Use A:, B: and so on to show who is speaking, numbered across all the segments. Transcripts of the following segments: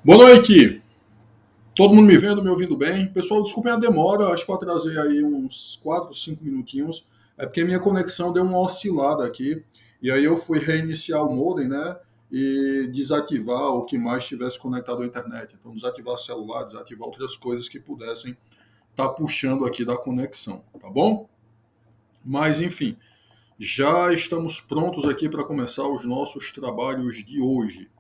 A: Boa noite! Todo mundo me vendo, me ouvindo bem? Pessoal, desculpem a demora, acho que eu atrasei aí uns 4, 5 minutinhos. É porque minha conexão deu uma oscilada aqui. E aí eu fui reiniciar o modem, né? E desativar o que mais estivesse conectado à internet. Então, desativar celular, desativar outras coisas que pudessem estar puxando aqui da conexão, tá bom? Mas, enfim, já estamos prontos aqui para começar os nossos trabalhos de hoje.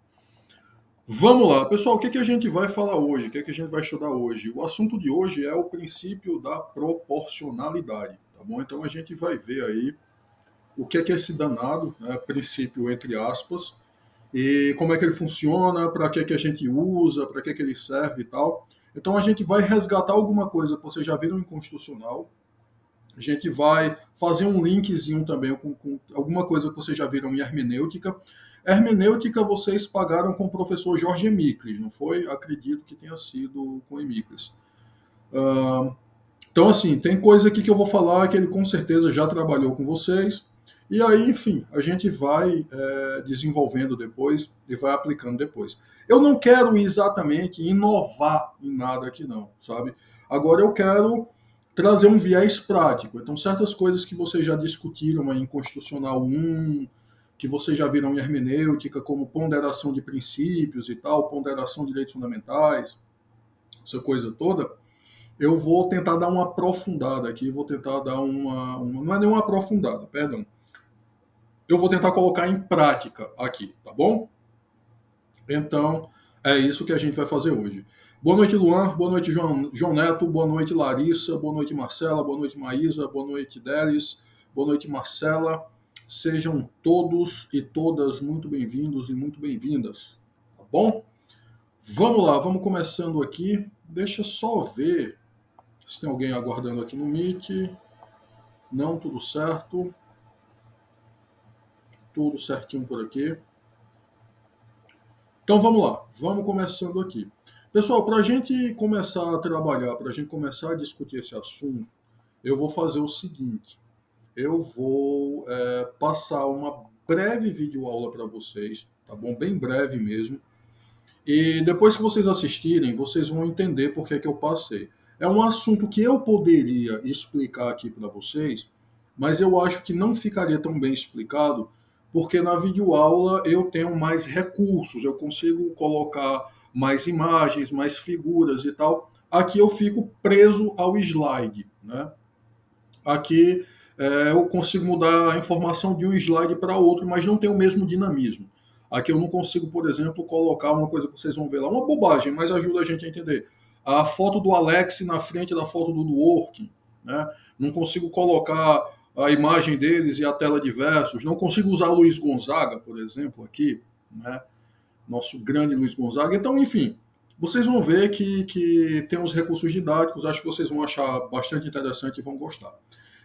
A: Vamos lá, pessoal, o que que a gente vai falar hoje? O que que a gente vai estudar hoje? O assunto de hoje é o princípio da proporcionalidade, tá bom? Então a gente vai ver aí o que é esse danado, né, princípio entre aspas, e como é que ele funciona, para que a gente usa, para que ele serve e tal. Então a gente vai resgatar alguma coisa que vocês já viram em constitucional, a gente vai fazer um linkzinho também com alguma coisa que vocês já viram em hermenêutica. Hermenêutica vocês pagaram com o professor Jorge Emicles, não foi? Acredito que tenha sido com Emicles. Então, assim, tem coisa aqui que eu vou falar que ele com certeza já trabalhou com vocês. E aí, enfim, a gente vai desenvolvendo depois e vai aplicando depois. Eu não quero exatamente inovar em nada aqui, não, sabe? Agora eu quero trazer um viés prático. Então, certas coisas que vocês já discutiram aí em Constitucional 1, que vocês já viram em hermenêutica, como ponderação de princípios e tal, ponderação de direitos fundamentais, essa coisa toda, eu vou tentar dar uma aprofundada aqui, vou tentar dar não é nem uma aprofundada, perdão. Eu vou tentar colocar em prática aqui, tá bom? Então, é isso que a gente vai fazer hoje. Boa noite, Luan. Boa noite, João Neto. Boa noite, Larissa. Boa noite, Marcela. Boa noite, Maísa. Boa noite, Délis. Boa noite, Marcela. Sejam todos e todas muito bem-vindos e muito bem-vindas, tá bom? Vamos lá, vamos começando aqui. Deixa só ver se tem alguém aguardando aqui no Meet. Não, tudo certo. Tudo certinho por aqui. Então vamos lá, vamos começando aqui. Pessoal, para a gente começar a trabalhar, para a gente começar a discutir esse assunto, eu vou fazer o seguinte: eu vou passar uma breve videoaula para vocês, tá bom? Bem breve mesmo. E depois que vocês assistirem, vocês vão entender por que eu passei. É um assunto que eu poderia explicar aqui para vocês, mas eu acho que não ficaria tão bem explicado, porque na videoaula eu tenho mais recursos, eu consigo colocar mais imagens, mais figuras e tal. Aqui eu fico preso ao slide, né? Aqui eu consigo mudar a informação de um slide para outro, mas não tem o mesmo dinamismo. Aqui eu não consigo, por exemplo, colocar uma coisa que vocês vão ver lá, uma bobagem, mas ajuda a gente a entender. A foto do Alex na frente da foto do Dworkin, né? Não consigo colocar a imagem deles e a tela de versos. Não consigo usar Luiz Gonzaga, por exemplo, aqui, né? Nosso grande Luiz Gonzaga. Então, enfim, vocês vão ver que tem uns recursos didáticos, acho que vocês vão achar bastante interessante e vão gostar.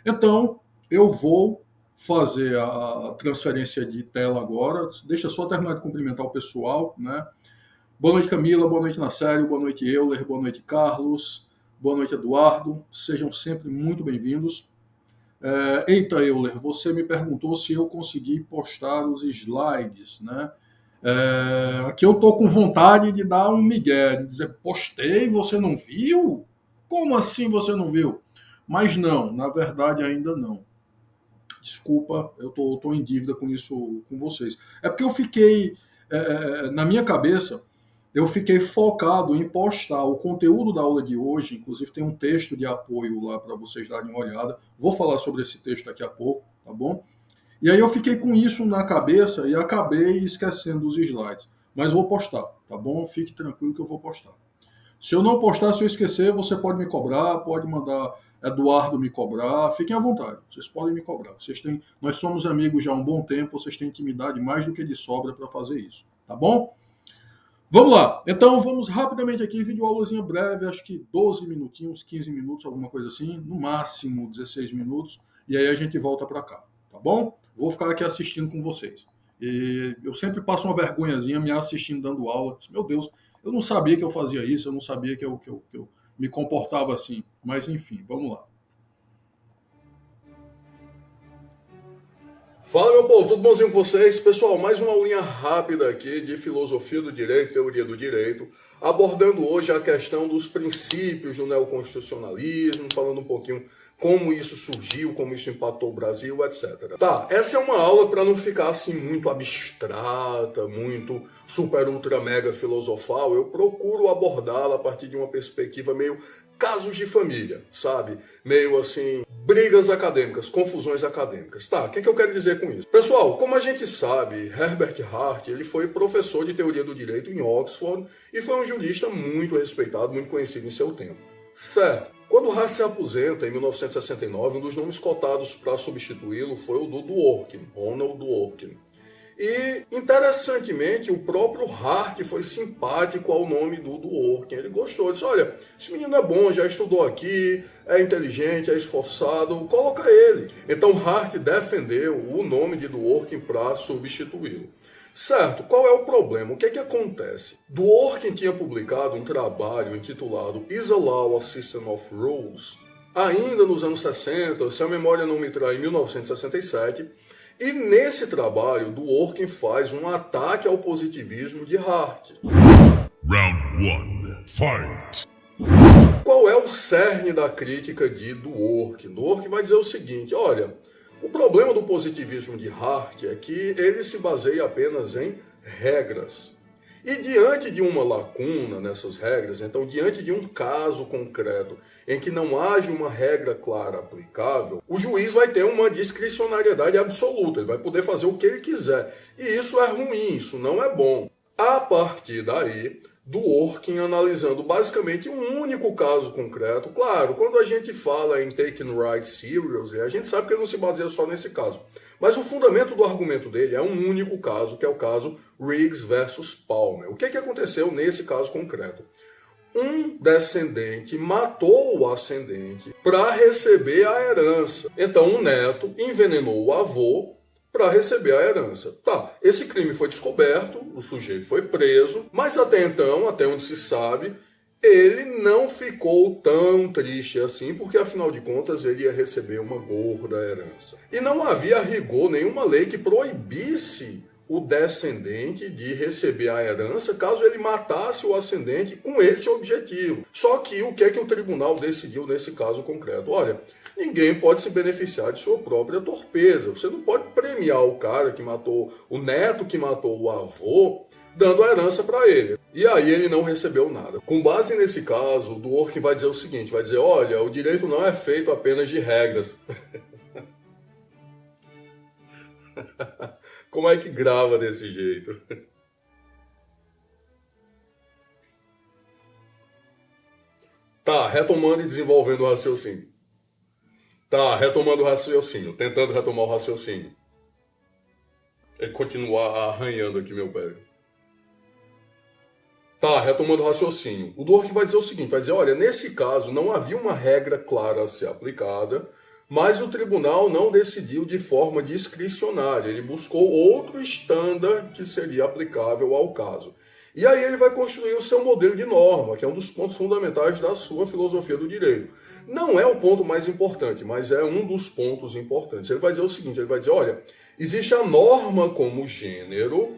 A: Então, eu vou fazer a transferência de tela agora. Deixa só terminar de cumprimentar o pessoal, né? Boa noite, Camila. Boa noite, Nacélio. Boa noite, Euler. Boa noite, Carlos. Boa noite, Eduardo. Sejam sempre muito bem-vindos. Eita, Euler, você me perguntou se eu consegui postar os slides, né? Aqui eu tô com vontade de dar um migué, de dizer, postei, você não viu? Como assim você não viu? Mas não, na verdade ainda não. Desculpa, eu tô em dívida com isso com vocês. É porque eu fiquei, na minha cabeça, eu fiquei focado em postar o conteúdo da aula de hoje, inclusive tem um texto de apoio lá para vocês darem uma olhada. Vou falar sobre esse texto daqui a pouco, tá bom? E aí eu fiquei com isso na cabeça e acabei esquecendo os slides. Mas vou postar, tá bom? Fique tranquilo que eu vou postar. Se eu não postar, se eu esquecer, você pode me cobrar, pode mandar Eduardo me cobrar, fiquem à vontade, vocês podem me cobrar. Nós somos amigos já há um bom tempo, vocês têm intimidade mais do que de sobra para fazer isso, tá bom? Vamos lá, então vamos rapidamente aqui, videoaulazinha breve, acho que 12 minutinhos, 15 minutos, alguma coisa assim, no máximo 16 minutos, e aí a gente volta para cá, tá bom? Vou ficar aqui assistindo com vocês. E eu sempre passo uma vergonhazinha me assistindo dando aula. Meu Deus, eu não sabia que eu fazia isso, eu não sabia que eu me comportava assim. Mas enfim, vamos lá. Fala, meu povo, tudo bonzinho com vocês? Pessoal, mais uma aulinha rápida aqui de filosofia do direito, teoria do direito, abordando hoje a questão dos princípios do neoconstitucionalismo, falando um pouquinho como isso surgiu, como isso impactou o Brasil, etc. Tá, essa é uma aula para não ficar assim muito abstrata, muito super, ultra, mega filosofal. Eu procuro abordá-la a partir de uma perspectiva meio casos de família, sabe? Meio assim, brigas acadêmicas, confusões acadêmicas. Tá, o que eu quero dizer com isso? Pessoal, como a gente sabe, Herbert Hart, ele foi professor de teoria do direito em Oxford e foi um jurista muito respeitado, muito conhecido em seu tempo. Certo. Quando Hart se aposenta, em 1969, um dos nomes cotados para substituí-lo foi o do Dworkin, Ronald Dworkin. E, interessantemente, o próprio Hart foi simpático ao nome do Dworkin. Ele gostou, disse, olha, esse menino é bom, já estudou aqui, é inteligente, é esforçado, coloca ele. Então Hart defendeu o nome de Dworkin para substituí-lo. Certo, qual é o problema? O que acontece? Dworkin tinha publicado um trabalho intitulado Is a Law a System of Rules, ainda nos anos 60, se a memória não me trai, em 1967, e nesse trabalho, Dworkin faz um ataque ao positivismo de Hart.
B: Round 1, fight!
A: Qual é o cerne da crítica de Dworkin? Dworkin vai dizer o seguinte, olha, o problema do positivismo de Hart é que ele se baseia apenas em regras. E diante de uma lacuna nessas regras, então diante de um caso concreto em que não haja uma regra clara aplicável, o juiz vai ter uma discricionariedade absoluta, ele vai poder fazer o que ele quiser. E isso é ruim, isso não é bom. A partir daí, Dworkin analisando basicamente um único caso concreto. Claro, quando a gente fala em taking right seriously, a gente sabe que ele não se baseia só nesse caso. Mas o fundamento do argumento dele é um único caso, que é o caso Riggs versus Palmer. O que aconteceu nesse caso concreto? Um descendente matou o ascendente para receber a herança. Então, o neto envenenou o avô para receber a herança. Tá, esse crime foi descoberto, o sujeito foi preso, mas até então, até onde se sabe, ele não ficou tão triste assim, porque afinal de contas ele ia receber uma gorda herança. E não havia a rigor nenhuma lei que proibisse o descendente de receber a herança caso ele matasse o ascendente com esse objetivo. Só que o que o tribunal decidiu nesse caso concreto? Olha, ninguém pode se beneficiar de sua própria torpeza. Você não pode premiar o cara que matou, o neto que matou o avô, dando a herança para ele. E aí ele não recebeu nada. Com base nesse caso, o Dworkin vai dizer o seguinte, vai dizer, olha, o direito não é feito apenas de regras. Como é que grava desse jeito? Tá, retomando e desenvolvendo o raciocínio. Tá, retomando o raciocínio, tentando retomar o raciocínio. Ele continua arranhando aqui meu pé. Tá, retomando o raciocínio. O Dworkin vai dizer o seguinte, vai dizer, olha, nesse caso não havia uma regra clara a ser aplicada, mas o tribunal não decidiu de forma discricionária, ele buscou outro estándar que seria aplicável ao caso. E aí ele vai construir o seu modelo de norma, que é um dos pontos fundamentais da sua filosofia do direito. Não é o ponto mais importante, mas é um dos pontos importantes. Ele vai dizer o seguinte, ele vai dizer, olha, existe a norma como gênero,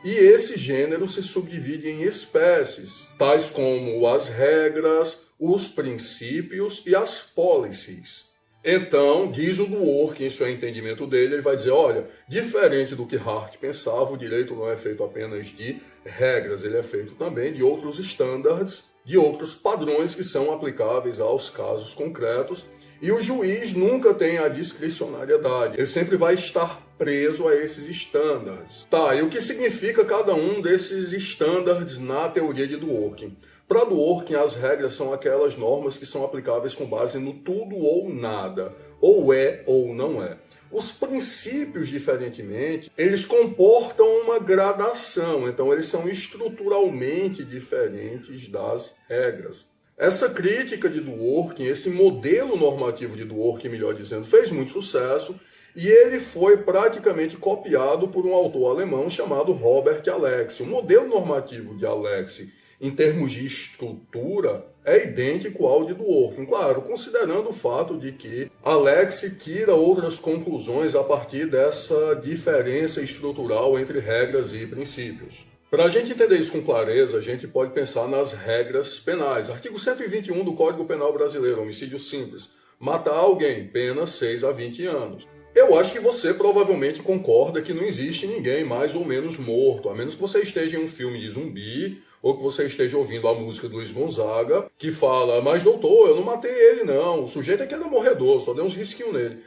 A: e esse gênero se subdivide em espécies, tais como as regras, os princípios e as policies. Então, diz o Dworkin, isso é entendimento dele, ele vai dizer, olha, diferente do que Hart pensava, o direito não é feito apenas de regras, ele é feito também de outros standards, de outros padrões que são aplicáveis aos casos concretos, e o juiz nunca tem a discricionariedade, ele sempre vai estar preso a esses standards. Tá, e o que significa cada um desses standards na teoria de Dworkin? Para Dworkin, as regras são aquelas normas que são aplicáveis com base no tudo ou nada, ou é ou não é. Os princípios, diferentemente, eles comportam uma gradação, então eles são estruturalmente diferentes das regras. Essa crítica de Dworkin, esse modelo normativo de Dworkin, melhor dizendo, fez muito sucesso e ele foi praticamente copiado por um autor alemão chamado Robert Alexy. O modelo normativo de Alexy em termos de estrutura, é idêntico ao de Dworkin. Claro, considerando o fato de que Alex tira outras conclusões a partir dessa diferença estrutural entre regras e princípios. Para a gente entender isso com clareza, a gente pode pensar nas regras penais. Artigo 121 do Código Penal Brasileiro, homicídio simples. Matar alguém, pena 6 a 20 anos. Eu acho que você provavelmente concorda que não existe ninguém mais ou menos morto, a menos que você esteja em um filme de zumbi, ou que você esteja ouvindo a música do Luiz Gonzaga, que fala, mas doutor, eu não matei ele não, o sujeito é que era morredor, só dei uns risquinhos nele.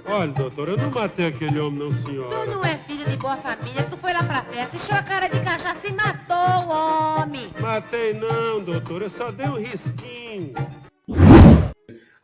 C: Olha, doutor, eu não matei aquele homem não, senhora.
D: Tu não é filho de boa família, tu foi lá pra festa, encheu a cara de cachaça e matou o homem.
C: Matei não, doutor, eu só dei um risquinho.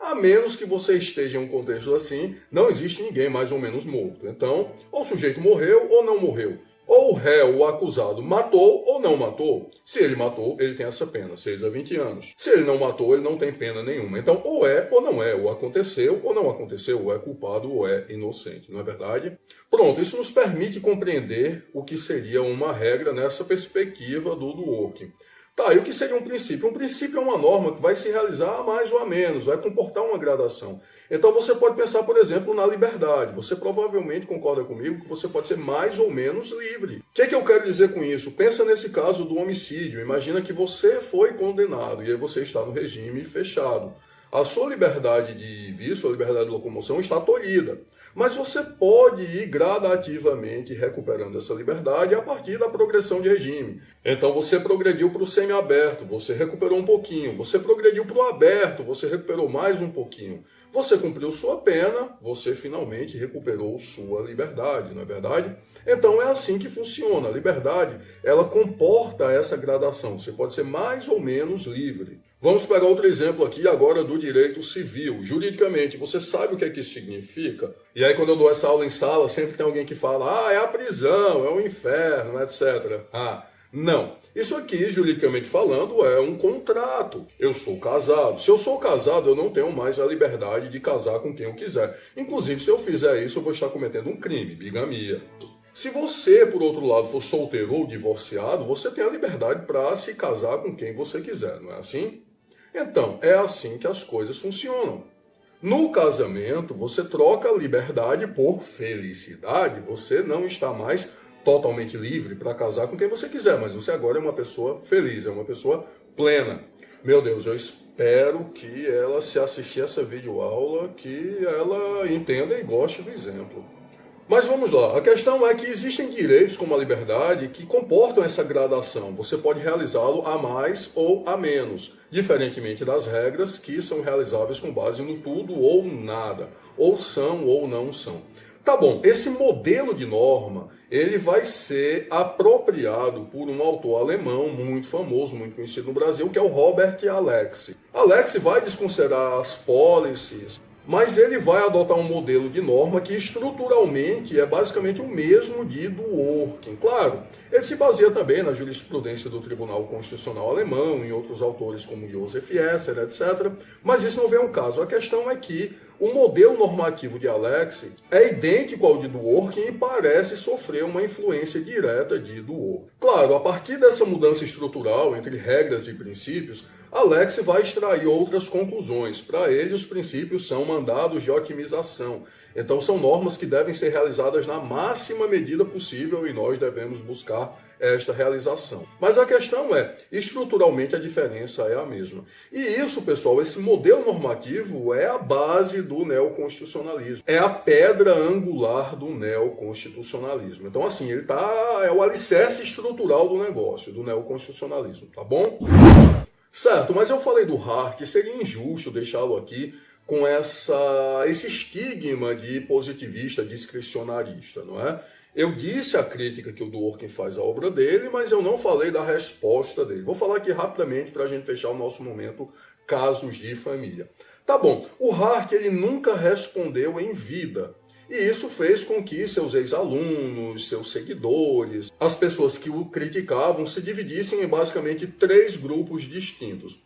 A: A menos que você esteja em um contexto assim, não existe ninguém mais ou menos morto. Então, ou o sujeito morreu ou não morreu. Ou o réu, o acusado, matou ou não matou. Se ele matou, ele tem essa pena, 6 a 20 anos. Se ele não matou, ele não tem pena nenhuma. Então, ou é ou não é, ou aconteceu ou não aconteceu, ou é culpado ou é inocente, não é verdade? Pronto, isso nos permite compreender o que seria uma regra nessa perspectiva do Dworkin. Tá, e o que seria um princípio? Um princípio é uma norma que vai se realizar a mais ou a menos, vai comportar uma gradação. Então você pode pensar, por exemplo, na liberdade. Você provavelmente concorda comigo que você pode ser mais ou menos livre. O que é que eu quero dizer com isso? Pensa nesse caso do homicídio. Imagina que você foi condenado e aí você está no regime fechado. A sua liberdade de vir, sua liberdade de locomoção está tolhida. Mas você pode ir gradativamente recuperando essa liberdade a partir da progressão de regime. Então você progrediu para o semiaberto, você recuperou um pouquinho. Você progrediu para o aberto, você recuperou mais um pouquinho. Você cumpriu sua pena, você finalmente recuperou sua liberdade, não é verdade? Então é assim que funciona. A liberdade, ela comporta essa gradação. Você pode ser mais ou menos livre. Vamos pegar outro exemplo aqui agora do direito civil. Juridicamente, você sabe o que é que isso significa? E aí quando eu dou essa aula em sala, sempre tem alguém que fala, é a prisão, é o inferno, etc. Não. Isso aqui, juridicamente falando, é um contrato. Eu sou casado. Se eu sou casado, eu não tenho mais a liberdade de casar com quem eu quiser. Inclusive, se eu fizer isso, eu vou estar cometendo um crime, bigamia. Se você, por outro lado, for solteiro ou divorciado, você tem a liberdade para se casar com quem você quiser, não é assim? Então, é assim que as coisas funcionam. No casamento, você troca a liberdade por felicidade. Você não está mais totalmente livre para casar com quem você quiser, mas você agora é uma pessoa feliz, é uma pessoa plena. Meu Deus, eu espero que ela, se assistir essa videoaula, que ela entenda e goste do exemplo. Mas vamos lá, a questão é que existem direitos como a liberdade que comportam essa gradação. Você pode realizá-lo a mais ou a menos, diferentemente das regras que são realizáveis com base no tudo ou nada, ou são ou não são. Tá bom, esse modelo de norma, ele vai ser apropriado por um autor alemão muito famoso, muito conhecido no Brasil, que é o Robert Alex. Alex vai desconsiderar as policies, mas ele vai adotar um modelo de norma que estruturalmente é basicamente o mesmo de Dworkin. Claro, ele se baseia também na jurisprudência do Tribunal Constitucional Alemão, em outros autores como Joseph Esser, etc. Mas isso não vem ao caso. A questão é que o modelo normativo de Alex é idêntico ao de Dworkin e parece sofrer uma influência direta de Dworkin. Claro, a partir dessa mudança estrutural entre regras e princípios, Alex vai extrair outras conclusões. Para ele, os princípios são mandados de otimização. Então, são normas que devem ser realizadas na máxima medida possível e nós devemos buscar esta realização. Mas a questão é, estruturalmente a diferença é a mesma. E isso, pessoal, esse modelo normativo é a base do neoconstitucionalismo. É a pedra angular do neoconstitucionalismo. Então, assim, ele é o alicerce estrutural do negócio, do neoconstitucionalismo, tá bom? Certo, mas eu falei do Hart, seria injusto deixá-lo aqui com esse estigma de positivista discricionarista, não é? Eu disse a crítica que o Dworkin faz à obra dele, mas eu não falei da resposta dele. Vou falar aqui rapidamente para a gente fechar o nosso momento casos de família. Tá bom, o Hart ele nunca respondeu em vida. E isso fez com que seus ex-alunos, seus seguidores, as pessoas que o criticavam se dividissem em basicamente 3 grupos distintos.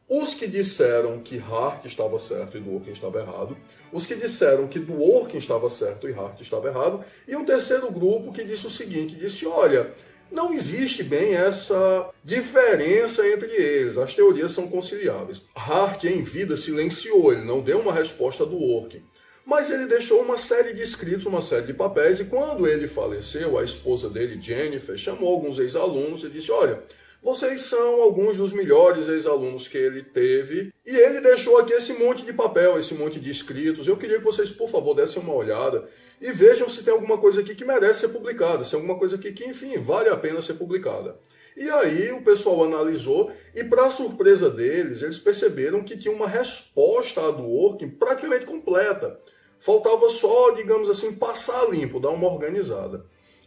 A: Os que disseram que Hart estava certo e Dworkin estava errado, os que disseram que Dworkin estava certo e Hart estava errado, e um terceiro grupo que disse o seguinte, disse, olha,
E: não existe bem essa diferença entre eles. As teorias são conciliáveis. Hart, em vida, silenciou, ele não deu uma resposta do Dworkin. Mas ele deixou uma série de escritos, uma série de papéis, e quando ele faleceu, a esposa dele, Jennifer, chamou alguns ex-alunos e disse, olha, vocês são alguns dos melhores ex-alunos que ele teve, e ele deixou aqui esse monte de papel, esse monte de escritos. Eu queria que vocês, por favor, dessem uma olhada e vejam se tem alguma coisa aqui que merece ser publicada, se tem alguma coisa aqui que, enfim, vale a pena ser publicada. E aí o pessoal analisou e, para surpresa deles, eles perceberam que tinha uma resposta a Dworkin praticamente completa. Faltava só, digamos assim, passar limpo, dar uma organizada.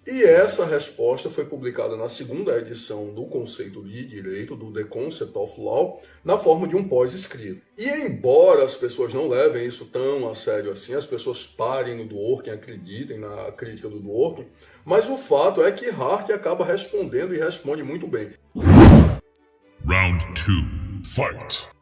E: E essa resposta foi publicada na segunda edição do Conceito de Direito, do The Concept of Law, na forma de um pós-escrito. E embora as pessoas não levem isso tão a sério assim, as pessoas parem no Dworkin, acreditem na crítica do Dworkin, mas o fato é que Hart acaba respondendo e responde muito bem.
B: Round 2. Fight!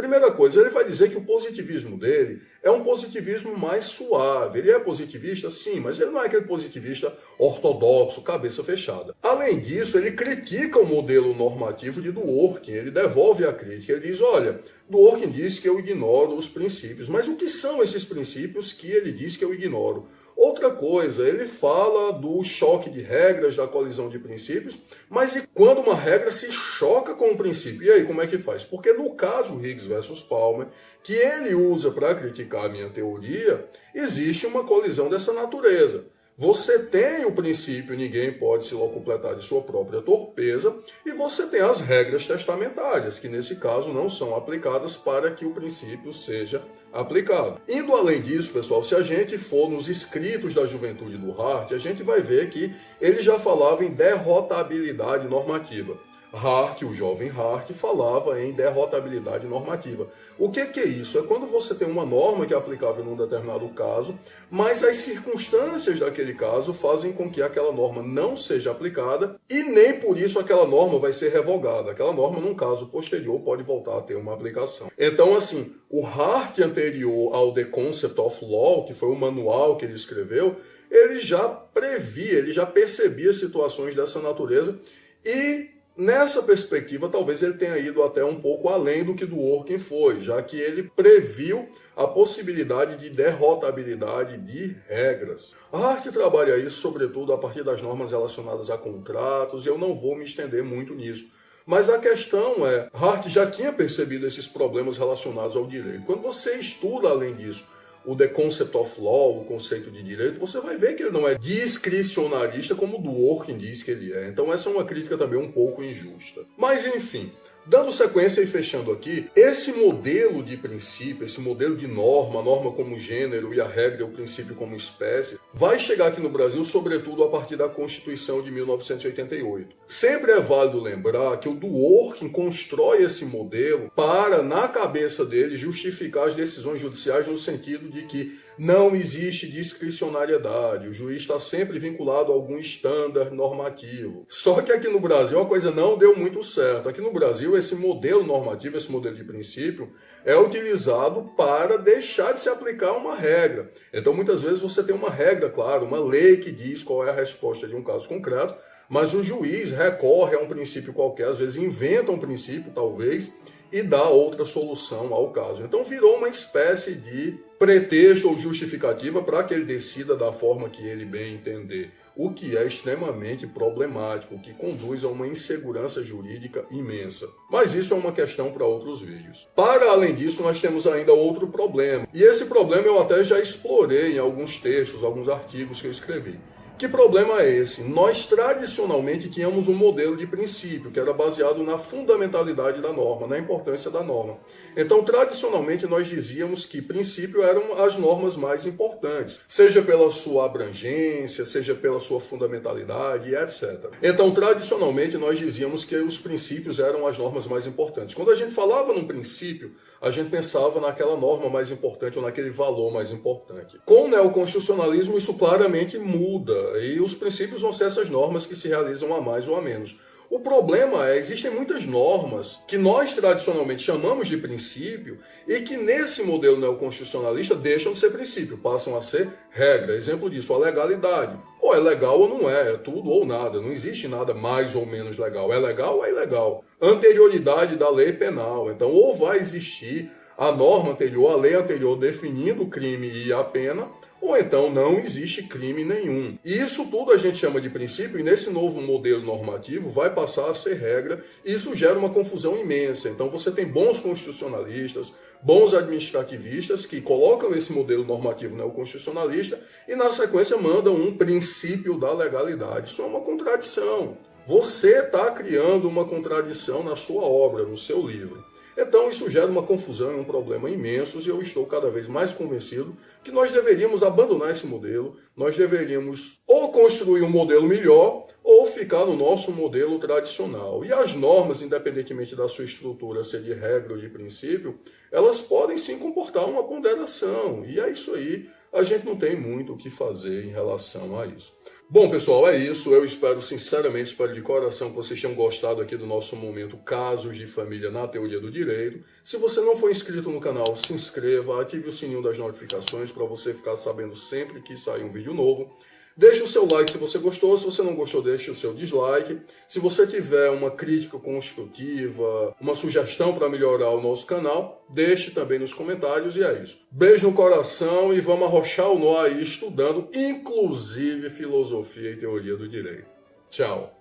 E: Primeira coisa, ele vai dizer que o positivismo dele é um positivismo mais suave. Ele é positivista, sim, mas ele não é aquele positivista ortodoxo, cabeça fechada. Além disso, ele critica o modelo normativo de Dworkin, ele devolve a crítica. Ele diz, olha, Dworkin diz que eu ignoro os princípios, mas o que são esses princípios que ele diz que eu ignoro? Outra coisa, ele fala do choque de regras, da colisão de princípios, mas e quando uma regra se choca com um princípio? E aí, como é que faz? Porque no caso Higgs versus Palmer, que ele usa para criticar a minha teoria, existe uma colisão dessa natureza. Você tem o princípio, ninguém pode se locupletar de sua própria torpeza, e você tem as regras testamentárias, que nesse caso não são aplicadas para que o princípio seja aplicado. Indo além disso, pessoal, se a gente for nos escritos da juventude do Hart, a gente vai ver que ele já falava em derrotabilidade normativa. Hart, o jovem Hart, falava em derrotabilidade normativa. O que é isso? É quando você tem uma norma que é aplicável num determinado caso, mas as circunstâncias daquele caso fazem com que aquela norma não seja aplicada e nem por isso aquela norma vai ser revogada. Aquela norma, num caso posterior, pode voltar a ter uma aplicação. Então, assim, o Hart anterior ao The Concept of Law, que foi o manual que ele escreveu, ele já previa, ele já percebia situações dessa natureza e nessa perspectiva, talvez ele tenha ido até um pouco além do que Dworkin foi, já que ele previu a possibilidade de derrotabilidade de regras. Hart trabalha isso, sobretudo, a partir das normas relacionadas a contratos, e eu não vou me estender muito nisso. Mas a questão é, Hart já tinha percebido esses problemas relacionados ao direito. Quando você estuda, além disso, o The Concept of Law, o conceito de direito, você vai ver que ele não é discricionarista como o Dworkin diz que ele é. Então essa é uma crítica também um pouco injusta. Mas enfim, dando sequência e fechando aqui, esse modelo de princípio, esse modelo de norma, a norma como gênero e a regra, o princípio como espécie, vai chegar aqui no Brasil, sobretudo a partir da Constituição de 1988. Sempre é válido lembrar que o Dworkin constrói esse modelo para, na cabeça dele, justificar as decisões judiciais no sentido de que não existe discricionariedade, o juiz está sempre vinculado a algum estándar normativo. Só que aqui no Brasil a coisa não deu muito certo. Aqui no Brasil esse modelo normativo, esse modelo de princípio, é utilizado para deixar de se aplicar uma regra. Então muitas vezes você tem uma regra, claro, uma lei que diz qual é a resposta de um caso concreto, mas o juiz recorre a um princípio qualquer, às vezes inventa um princípio, talvez, e dá outra solução ao caso. Então virou uma espécie de pretexto ou justificativa para que ele decida da forma que ele bem entender, o que é extremamente problemático, o que conduz a uma insegurança jurídica imensa. Mas isso é uma questão para outros vídeos. Para além disso, nós temos ainda outro problema, e esse problema eu até já explorei em alguns textos, alguns artigos que eu escrevi. Que problema é esse? Nós tradicionalmente tínhamos um modelo de princípio que era baseado na fundamentalidade da norma, na importância da norma. Então, tradicionalmente, nós dizíamos que princípio eram as normas mais importantes, seja pela sua abrangência, seja pela sua fundamentalidade, etc. Então, tradicionalmente, nós dizíamos que os princípios eram as normas mais importantes. Quando a gente falava num princípio, a gente pensava naquela norma mais importante ou naquele valor mais importante. Com o neoconstitucionalismo, isso claramente muda, e os princípios vão ser essas normas que se realizam a mais ou a menos. O problema é, existem muitas normas que nós tradicionalmente chamamos de princípio e que nesse modelo neoconstitucionalista deixam de ser princípio, passam a ser regra. Exemplo disso, a legalidade. Ou é legal ou não é tudo ou nada. Não existe nada mais ou menos legal. É legal ou é ilegal. Anterioridade da lei penal. Então, ou vai existir a norma anterior, a lei anterior definindo o crime e a pena, ou então não existe crime nenhum. E isso tudo a gente chama de princípio, e nesse novo modelo normativo vai passar a ser regra, e isso gera uma confusão imensa. Então você tem bons constitucionalistas, bons administrativistas que colocam esse modelo normativo neoconstitucionalista e na sequência mandam um princípio da legalidade. Isso é uma contradição. Você está criando uma contradição na sua obra, no seu livro. Então isso gera uma confusão e um problema imensos, e eu estou cada vez mais convencido que nós deveríamos abandonar esse modelo, nós deveríamos ou construir um modelo melhor ou ficar no nosso modelo tradicional. E as normas, independentemente da sua estrutura, ser de regra ou de princípio, elas podem sim comportar uma ponderação, e é isso aí, a gente não tem muito o que fazer em relação a isso. Bom, pessoal, é isso. Eu espero sinceramente, espero de coração que vocês tenham gostado aqui do nosso momento Casos de Família na Teoria do Direito. Se você não for inscrito no canal, se inscreva, ative o sininho das notificações para você ficar sabendo sempre que sair um vídeo novo. Deixe o seu like se você gostou, se você não gostou, deixe o seu dislike. Se você tiver uma crítica construtiva, uma sugestão para melhorar o nosso canal, deixe também nos comentários, e é isso. Beijo no coração e vamos arrochar o nó aí estudando, inclusive filosofia e teoria do direito. Tchau!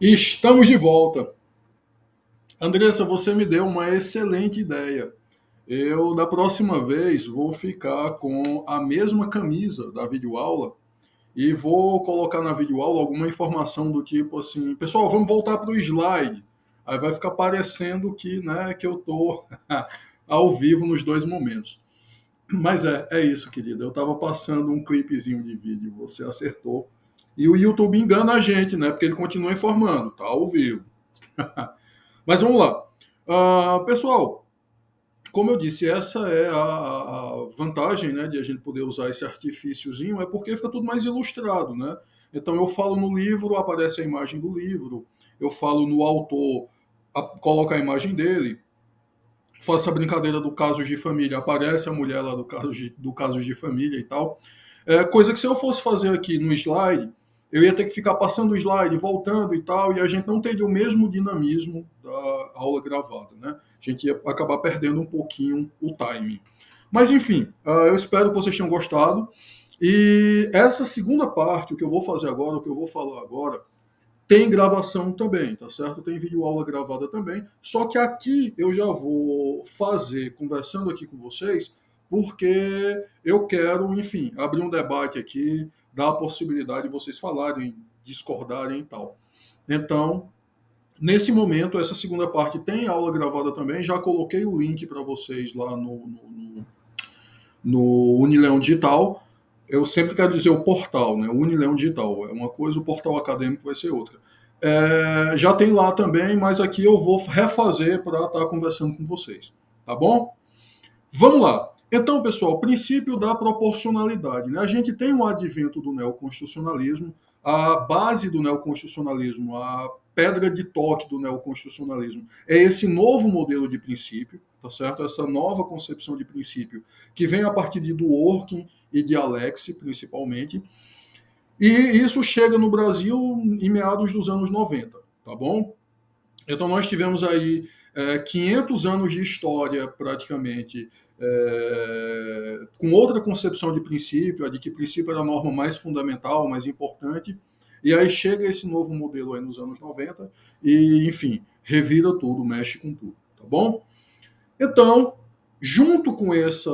A: Estamos de volta. Andressa, você me deu uma excelente ideia. Eu, da próxima vez, vou ficar com a mesma camisa da videoaula e vou colocar na videoaula alguma informação do tipo assim, pessoal, vamos voltar para o slide. Aí vai ficar parecendo que, né, que eu estou ao vivo nos dois momentos. Mas é isso, querida. Eu estava passando um clipezinho de vídeo, você acertou. E o YouTube engana a gente, né, porque ele continua informando, tá ao vivo. Mas vamos lá. Pessoal, como eu disse, essa é a vantagem, né, de a gente poder usar esse artifíciozinho, é porque fica tudo mais ilustrado, né? Então eu falo no livro, aparece a imagem do livro, eu falo no autor, coloca a imagem dele, faço a brincadeira do Casos de Família, aparece a mulher lá do Casos de Família e tal. Coisa que se eu fosse fazer aqui no slide, eu ia ter que ficar passando o slide, voltando e tal, e a gente não teria o mesmo dinamismo da aula gravada, né? A gente ia acabar perdendo um pouquinho o timing. Mas, enfim, eu espero que vocês tenham gostado. E essa segunda parte, o que eu vou fazer agora, o que eu vou falar agora, tem gravação também, tá certo? Tem videoaula gravada também. Só que aqui eu já vou fazer, conversando aqui com vocês, porque eu quero, enfim, abrir um debate aqui, dar a possibilidade de vocês falarem, discordarem e tal. Então, nesse momento, essa segunda parte tem aula gravada também. Já coloquei o link para vocês lá no Unileão Digital. Eu sempre quero dizer o portal, né? O Unileão Digital é uma coisa, o portal acadêmico vai ser outra. Já tem lá também, mas aqui eu vou refazer para estar conversando com vocês. Tá bom? Vamos lá. Então, pessoal, princípio da proporcionalidade, né? A gente tem o advento do neoconstitucionalismo, a base do neoconstitucionalismo, a pedra de toque do neoconstitucionalismo é esse novo modelo de princípio, tá certo? Essa nova concepção de princípio que vem a partir de Dworkin e de Alexis, principalmente. E isso chega no Brasil em meados dos anos 90, tá bom? Então nós tivemos aí 500 anos de história, praticamente, com outra concepção de princípio, a de que princípio era a norma mais fundamental, mais importante, e aí chega esse novo modelo aí nos anos 90 e, enfim, revira tudo, mexe com tudo, tá bom? Então, junto com essa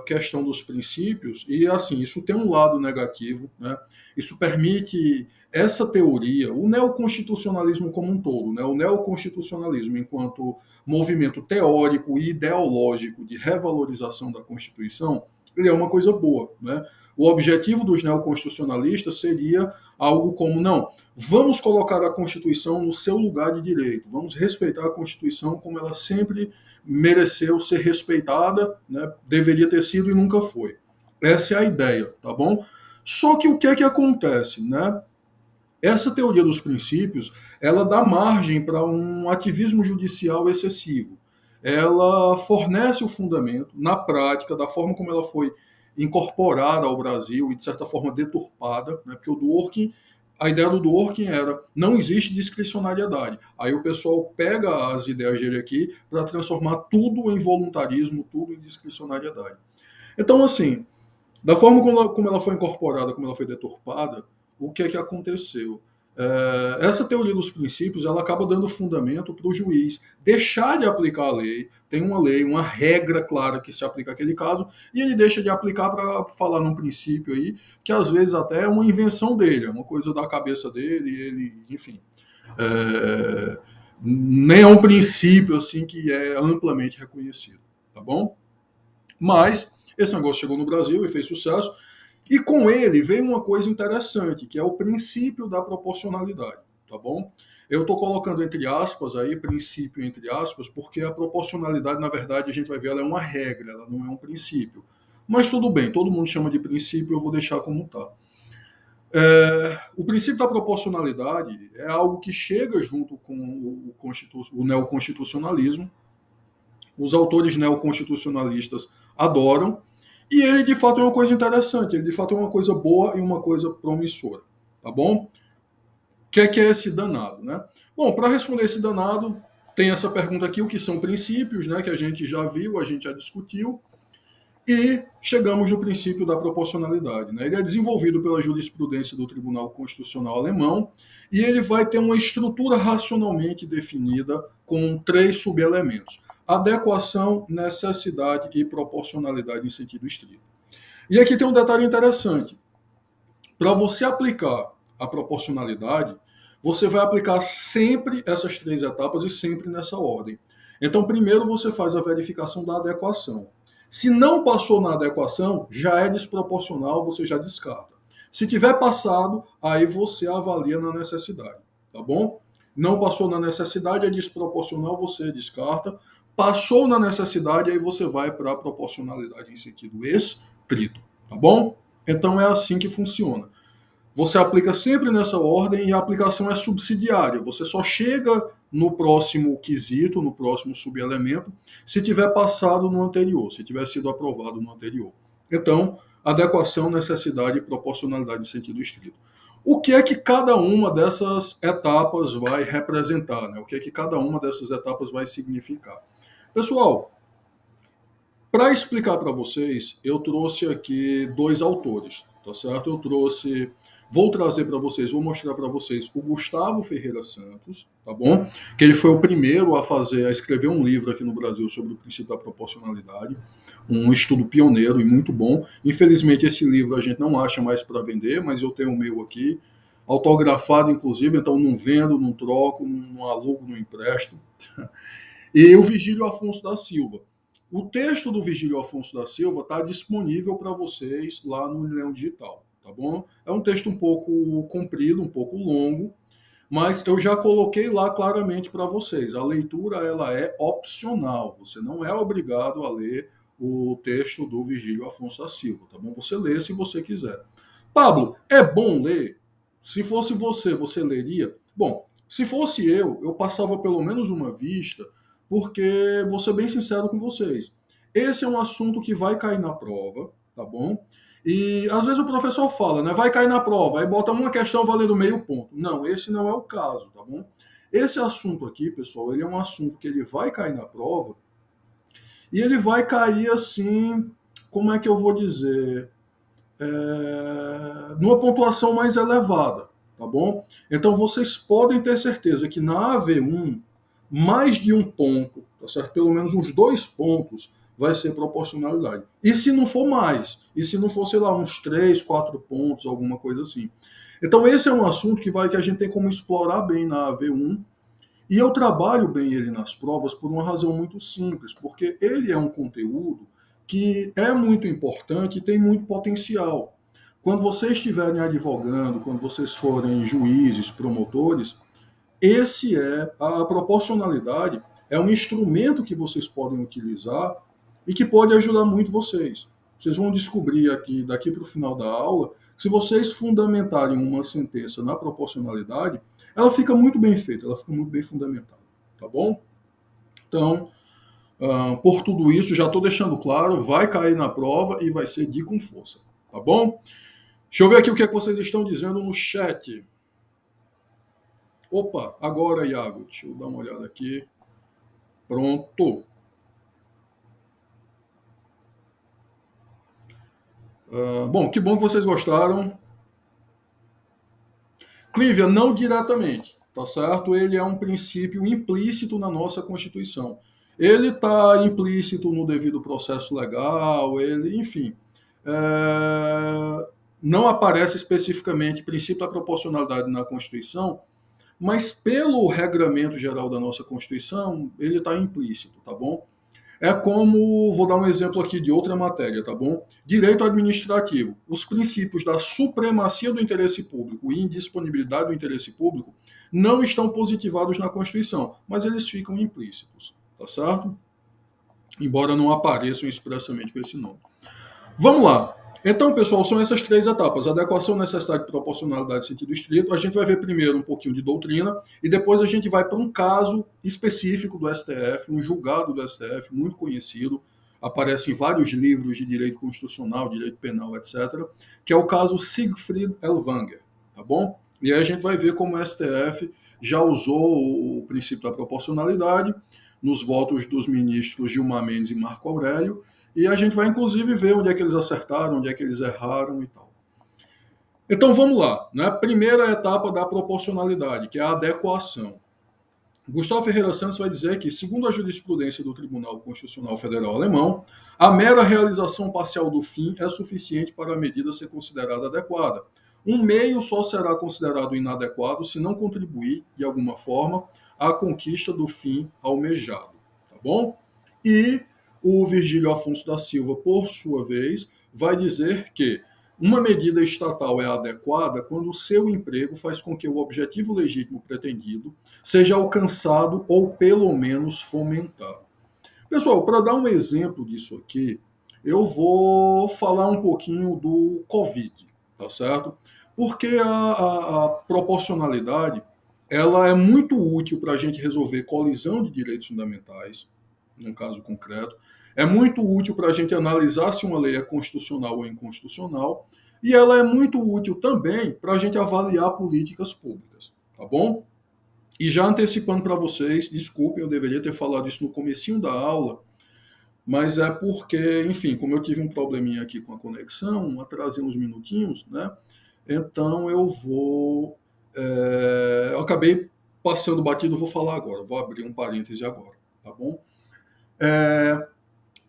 A: questão dos princípios, e assim, isso tem um lado negativo, né? Isso permite essa teoria, o neoconstitucionalismo como um todo, né? O neoconstitucionalismo enquanto movimento teórico e ideológico de revalorização da Constituição, ele é uma coisa boa, né? O objetivo dos neoconstitucionalistas seria algo como, não, vamos colocar a Constituição no seu lugar de direito, vamos respeitar a Constituição como ela sempre mereceu ser respeitada, né? Deveria ter sido e nunca foi. Essa é a ideia, tá bom? Só que o que é que acontece, né? Essa teoria dos princípios, ela dá margem para um ativismo judicial excessivo. Ela fornece o fundamento, na prática, da forma como ela foi incorporada ao Brasil e, de certa forma, deturpada, né? Porque o Dworkin, a ideia do Dworkin era, não existe discricionariedade. Aí o pessoal pega as ideias dele aqui para transformar tudo em voluntarismo, tudo em discricionariedade. Então, assim, da forma como ela foi incorporada, como ela foi deturpada, o que é que aconteceu? Essa teoria dos princípios, ela acaba dando fundamento para o juiz deixar de aplicar a lei, uma regra clara que se aplica àquele caso, e ele deixa de aplicar para falar num princípio aí, que às vezes até é uma invenção dele, é uma coisa da cabeça dele, ele, enfim. Nem é um princípio assim que é amplamente reconhecido, tá bom? Mas esse negócio chegou no Brasil e fez sucesso. E com ele veio uma coisa interessante, que é o princípio da proporcionalidade, tá bom? Eu estou colocando entre aspas aí, princípio entre aspas, porque a proporcionalidade, na verdade, a gente vai ver, ela é uma regra, ela não é um princípio. Mas tudo bem, todo mundo chama de princípio, eu vou deixar como está. O princípio da proporcionalidade é algo que chega junto com o neoconstitucionalismo. Os autores neoconstitucionalistas adoram, e ele de fato é uma coisa interessante, ele de fato é uma coisa boa e uma coisa promissora, tá bom? O que é esse danado, né? Bom, para responder esse danado, tem essa pergunta aqui, o que são princípios, né, que a gente já viu, a gente já discutiu, e chegamos no princípio da proporcionalidade, né? Ele é desenvolvido pela jurisprudência do Tribunal Constitucional Alemão, e ele vai ter uma estrutura racionalmente definida com 3 subelementos: adequação, necessidade e proporcionalidade em sentido estrito. E aqui tem um detalhe interessante. Para você aplicar a proporcionalidade, você vai aplicar sempre essas 3 etapas e sempre nessa ordem. Então, primeiro você faz a verificação da adequação. Se não passou na adequação, já é desproporcional, você já descarta. Se tiver passado, aí você avalia na necessidade, tá bom? Não passou na necessidade, é desproporcional, você descarta. Passou na necessidade, aí você vai para a proporcionalidade em sentido estrito, tá bom? Então é assim que funciona. Você aplica sempre nessa ordem e a aplicação é subsidiária. Você só chega no próximo quesito, no próximo subelemento, se tiver passado no anterior, se tiver sido aprovado no anterior. Então, adequação, necessidade e proporcionalidade em sentido estrito. O que é que cada uma dessas etapas vai representar, né? O que é que cada uma dessas etapas vai significar? Pessoal, para explicar para vocês, eu trouxe aqui 2 autores, tá certo? Vou trazer para vocês, vou mostrar para vocês o Gustavo Ferreira Santos, tá bom? Que ele foi o primeiro a escrever um livro aqui no Brasil sobre o princípio da proporcionalidade, um estudo pioneiro e muito bom. Infelizmente esse livro a gente não acha mais para vender, mas eu tenho o meu aqui, autografado inclusive, então não vendo, não troco, não alugo, não empresto. E o Virgílio Afonso da Silva. O texto do Virgílio Afonso da Silva está disponível para vocês lá no Leão Digital, tá bom? É um texto um pouco comprido, um pouco longo, mas eu já coloquei lá claramente para vocês. A leitura ela é opcional, você não é obrigado a ler o texto do Virgílio Afonso da Silva, tá bom? Você lê se você quiser. Pablo, é bom ler? Se fosse você leria? Bom, se fosse eu passava pelo menos uma vista, porque vou ser bem sincero com vocês. Esse é um assunto que vai cair na prova, tá bom? E às vezes o professor fala, né? Vai cair na prova, aí bota uma questão valendo meio ponto. Não, esse não é o caso, tá bom? Esse assunto aqui, pessoal, ele é um assunto que ele vai cair na prova e ele vai cair assim, como é que eu vou dizer? Numa pontuação mais elevada, tá bom? Então vocês podem ter certeza que na AV1 mais de um ponto, tá certo? Pelo menos uns 2 pontos vai ser proporcionalidade. E se não for mais? E se não for, sei lá, uns 3, 4 pontos, alguma coisa assim? Então esse é um assunto que a gente tem como explorar bem na AV1, e eu trabalho bem ele nas provas por uma razão muito simples, porque ele é um conteúdo que é muito importante e tem muito potencial. Quando vocês estiverem advogando, quando vocês forem juízes, promotores, a proporcionalidade é um instrumento que vocês podem utilizar e que pode ajudar muito vocês. Vocês vão descobrir aqui, daqui para o final da aula, Se vocês fundamentarem uma sentença na proporcionalidade, ela fica muito bem feita, ela fica muito bem fundamentada, tá bom? Então, por tudo isso, já estou deixando claro, vai cair na prova e vai ser de com força, tá bom? Deixa eu ver aqui o que é que vocês estão dizendo no chat. Opa, agora, Iago, deixa eu dar uma olhada aqui. Pronto. Bom, que bom que vocês gostaram. Clívia, não diretamente, tá certo? Ele é um princípio implícito na nossa Constituição. Ele está implícito no devido processo legal, enfim. Não aparece especificamente princípio da proporcionalidade na Constituição, mas pelo regramento geral da nossa Constituição, ele está implícito, tá bom? É como, vou dar um exemplo aqui de outra matéria, tá bom? Direito administrativo. Os princípios da supremacia do interesse público e indisponibilidade do interesse público não estão positivados na Constituição, mas eles ficam implícitos, tá certo? Embora não apareçam expressamente com esse nome. Vamos lá. Então, pessoal, são essas 3 etapas: adequação, necessidade, proporcionalidade, sentido estrito. A gente vai ver primeiro um pouquinho de doutrina e depois a gente vai para um caso específico do STF, um julgado do STF muito conhecido, aparece em vários livros de direito constitucional, direito penal, etc., que é o caso Siegfried Ellwanger, tá bom? E aí a gente vai ver como o STF já usou o princípio da proporcionalidade nos votos dos ministros Gilmar Mendes e Marco Aurélio, e a gente vai, inclusive, ver onde é que eles acertaram, onde é que eles erraram e tal. Então, vamos lá. Né? Primeira etapa da proporcionalidade, que é a adequação. Gustavo Ferreira Santos vai dizer que, segundo a jurisprudência do Tribunal Constitucional Federal Alemão, a mera realização parcial do fim é suficiente para a medida ser considerada adequada. Um meio só será considerado inadequado se não contribuir, de alguma forma, à conquista do fim almejado. Tá bom? E o Virgílio Afonso da Silva, por sua vez, vai dizer que uma medida estatal é adequada quando o seu emprego faz com que o objetivo legítimo pretendido seja alcançado ou pelo menos fomentado. Pessoal, para dar um exemplo disso aqui, eu vou falar um pouquinho do Covid, tá certo? Porque a proporcionalidade ela é muito útil para a gente resolver colisão de direitos fundamentais, num caso concreto. É muito útil para a gente analisar se uma lei é constitucional ou inconstitucional. E ela é muito útil também para a gente avaliar políticas públicas, tá bom? E já antecipando para vocês, desculpem, eu deveria ter falado isso no comecinho da aula, mas é porque, enfim, como eu tive um probleminha aqui com a conexão, atrasei uns minutinhos, né? Então eu acabei passando batido, vou falar agora, vou abrir um parêntese agora, tá bom?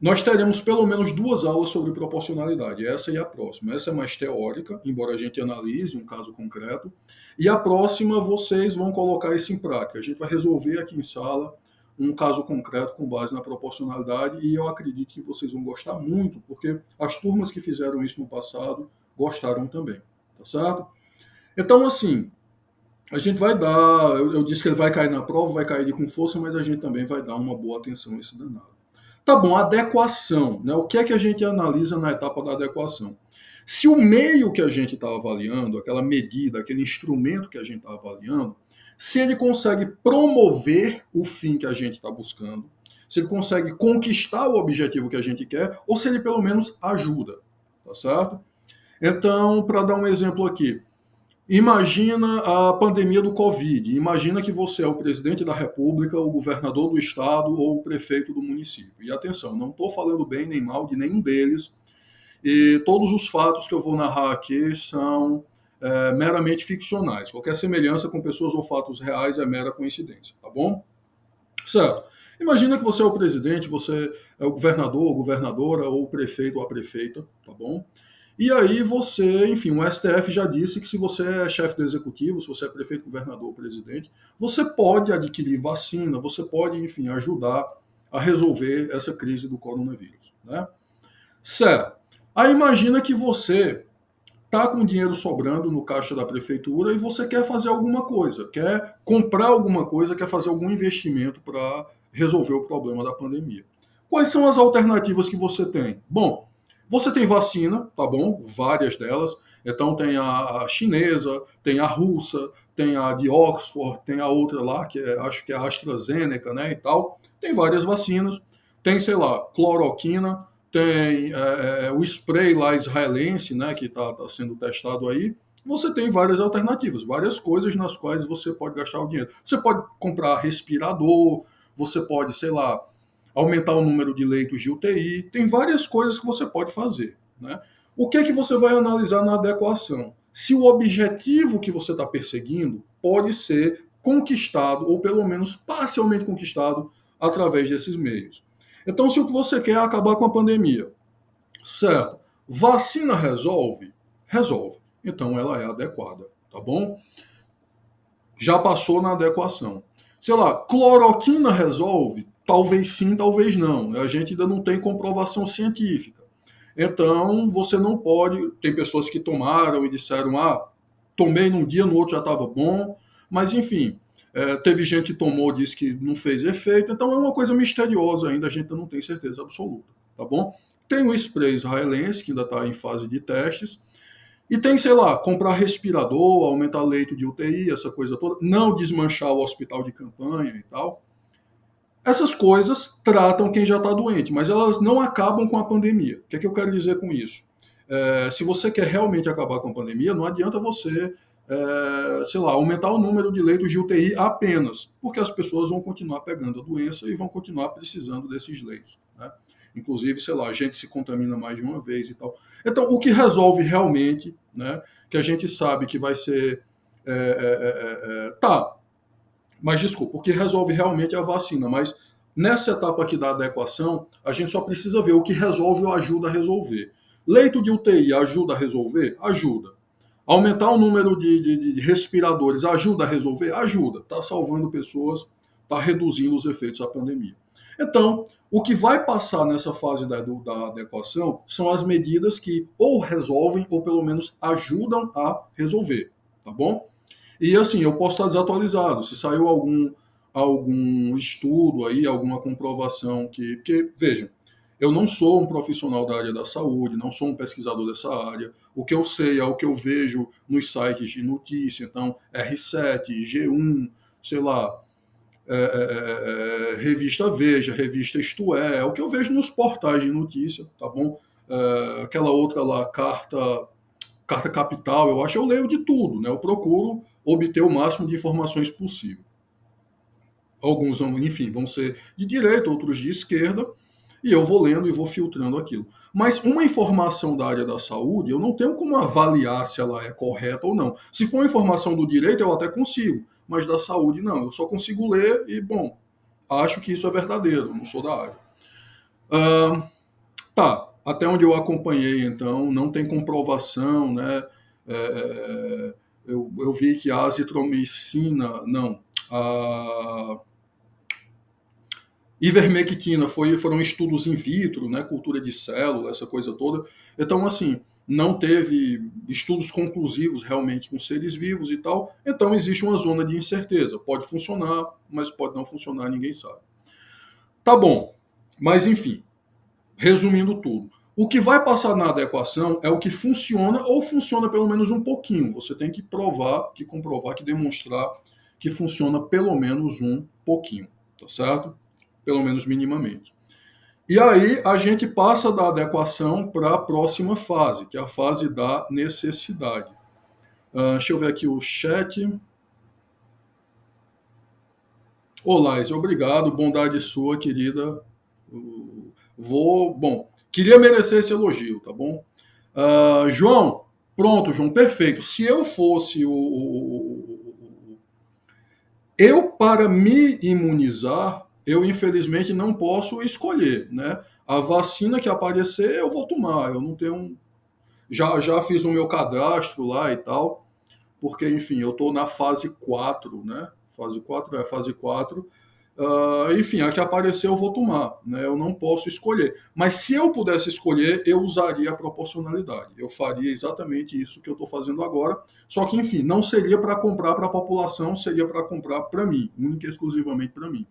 A: Nós teremos pelo menos 2 aulas sobre proporcionalidade, essa e a próxima. Essa é mais teórica, embora a gente analise um caso concreto, e a próxima vocês vão colocar isso em prática. A gente vai resolver aqui em sala um caso concreto com base na proporcionalidade, e eu acredito que vocês vão gostar muito, porque as turmas que fizeram isso no passado gostaram também, tá certo? Então, assim, a gente vai dar, eu disse que ele vai cair na prova, vai cair com força, mas a gente também vai dar uma boa atenção a esse danado. Tá bom, adequação, né? O que é que a gente analisa na etapa da adequação? Se o meio que a gente está avaliando, aquela medida, aquele instrumento que a gente está avaliando, se ele consegue promover o fim que a gente está buscando, se ele consegue conquistar o objetivo que a gente quer, ou se ele pelo menos ajuda, tá certo? Então, para dar um exemplo aqui, imagina a pandemia do Covid. Imagina que você é o presidente da República, o governador do estado ou o prefeito do município. E atenção, não estou falando bem nem mal de nenhum deles. E todos os fatos que eu vou narrar aqui são meramente ficcionais. Qualquer semelhança com pessoas ou fatos reais é mera coincidência, tá bom? Certo. Imagina que você é o presidente, você é o governador, ou governadora, ou o prefeito ou a prefeita, tá bom? E aí você, enfim, o STF já disse que se você é chefe do executivo, se você é prefeito, governador ou presidente, você pode adquirir vacina, você pode, enfim, ajudar a resolver essa crise do coronavírus, né? Certo. Aí imagina que você está com dinheiro sobrando no caixa da prefeitura e você quer fazer alguma coisa, quer comprar alguma coisa, quer fazer algum investimento para resolver o problema da pandemia. Quais são as alternativas que você tem? Bom, você tem vacina, tá bom? Várias delas. Então tem a chinesa, tem a russa, tem a de Oxford, tem a outra lá, que acho que é a AstraZeneca, né, e tal. Tem várias vacinas. Tem, sei lá, cloroquina, tem o spray lá israelense, né, que está sendo testado aí. Você tem várias alternativas, várias coisas nas quais você pode gastar o dinheiro. Você pode comprar respirador, você pode, sei lá, aumentar o número de leitos de UTI. Tem várias coisas que você pode fazer, né? O que é que você vai analisar na adequação? Se o objetivo que você está perseguindo pode ser conquistado, ou pelo menos parcialmente conquistado, através desses meios. Então, se o que você quer é acabar com a pandemia, certo? Vacina resolve? Resolve. Então, ela é adequada, tá bom? Já passou na adequação. Sei lá, cloroquina resolve? Talvez sim, talvez não. A gente ainda não tem comprovação científica. Então, você não pode... Tem pessoas que tomaram e disseram, tomei num dia, no outro já estava bom. Mas, enfim, teve gente que tomou e disse que não fez efeito. Então, é uma coisa misteriosa ainda, a gente não tem certeza absoluta, tá bom? Tem o spray israelense, que ainda está em fase de testes. E tem, sei lá, comprar respirador, aumentar leito de UTI, essa coisa toda. Não desmanchar o hospital de campanha e tal. Essas coisas tratam quem já está doente, mas elas não acabam com a pandemia. O que é que eu quero dizer com isso? Se você quer realmente acabar com a pandemia, não adianta você, sei lá, aumentar o número de leitos de UTI apenas, porque as pessoas vão continuar pegando a doença e vão continuar precisando desses leitos, né? Inclusive, sei lá, a gente se contamina mais de uma vez e tal. Então, o que resolve realmente, né, que a gente sabe que vai ser... Mas desculpa, o que resolve realmente é a vacina. Mas nessa etapa aqui da adequação, a gente só precisa ver o que resolve ou ajuda a resolver. Leito de UTI ajuda a resolver? Ajuda. Aumentar o número de respiradores ajuda a resolver? Ajuda. Está salvando pessoas, está reduzindo os efeitos da pandemia. Então, o que vai passar nessa fase da adequação são as medidas que ou resolvem ou pelo menos ajudam a resolver, tá bom? E assim, eu posso estar desatualizado. Se saiu algum estudo aí, alguma comprovação porque, vejam, eu não sou um profissional da área da saúde, não sou um pesquisador dessa área. O que eu sei é o que eu vejo nos sites de notícia, então R7, G1, sei lá, revista Veja, revista Isto é o que eu vejo nos portais de notícia, tá bom? Aquela outra lá, Carta Capital, eu leio de tudo, né? Eu procuro obter o máximo de informações possível. Alguns, enfim, vão ser de direita, outros de esquerda, e eu vou lendo e vou filtrando aquilo. Mas uma informação da área da saúde, eu não tenho como avaliar se ela é correta ou não. Se for uma informação do direito, eu até consigo, mas da saúde não. Eu só consigo ler e, bom, acho que isso é verdadeiro, não sou da área. Até onde eu acompanhei, então, não tem comprovação, né? Eu vi que a azitromicina, não, a ivermectina foram estudos in vitro, né? Cultura de célula, essa coisa toda. Então, assim, não teve estudos conclusivos realmente com seres vivos e tal. Então, existe uma zona de incerteza. Pode funcionar, mas pode não funcionar, ninguém sabe. Tá bom, mas enfim, resumindo tudo. O que vai passar na adequação é o que funciona ou funciona pelo menos um pouquinho. Você tem que provar, que comprovar, que demonstrar que funciona pelo menos um pouquinho, tá certo? Pelo menos minimamente. E aí a gente passa da adequação para a próxima fase, que é a fase da necessidade. Deixa eu ver aqui o chat. Olá, obrigado, bondade sua, querida. Queria merecer esse elogio, tá bom? João, pronto, João, perfeito. Se eu fosse eu, para me imunizar, eu infelizmente não posso escolher, né? A vacina que aparecer, eu vou tomar. Eu não tenho... Já fiz o meu cadastro lá e tal, porque, enfim, eu estou na fase 4, né? Fase 4. Enfim, a que aparecer eu vou tomar, né? Eu não posso escolher. Mas se eu pudesse escolher, eu usaria a proporcionalidade. Eu faria exatamente isso que eu estou fazendo agora. Só que, enfim, não seria para comprar para a população, seria para comprar para mim, única e exclusivamente para mim.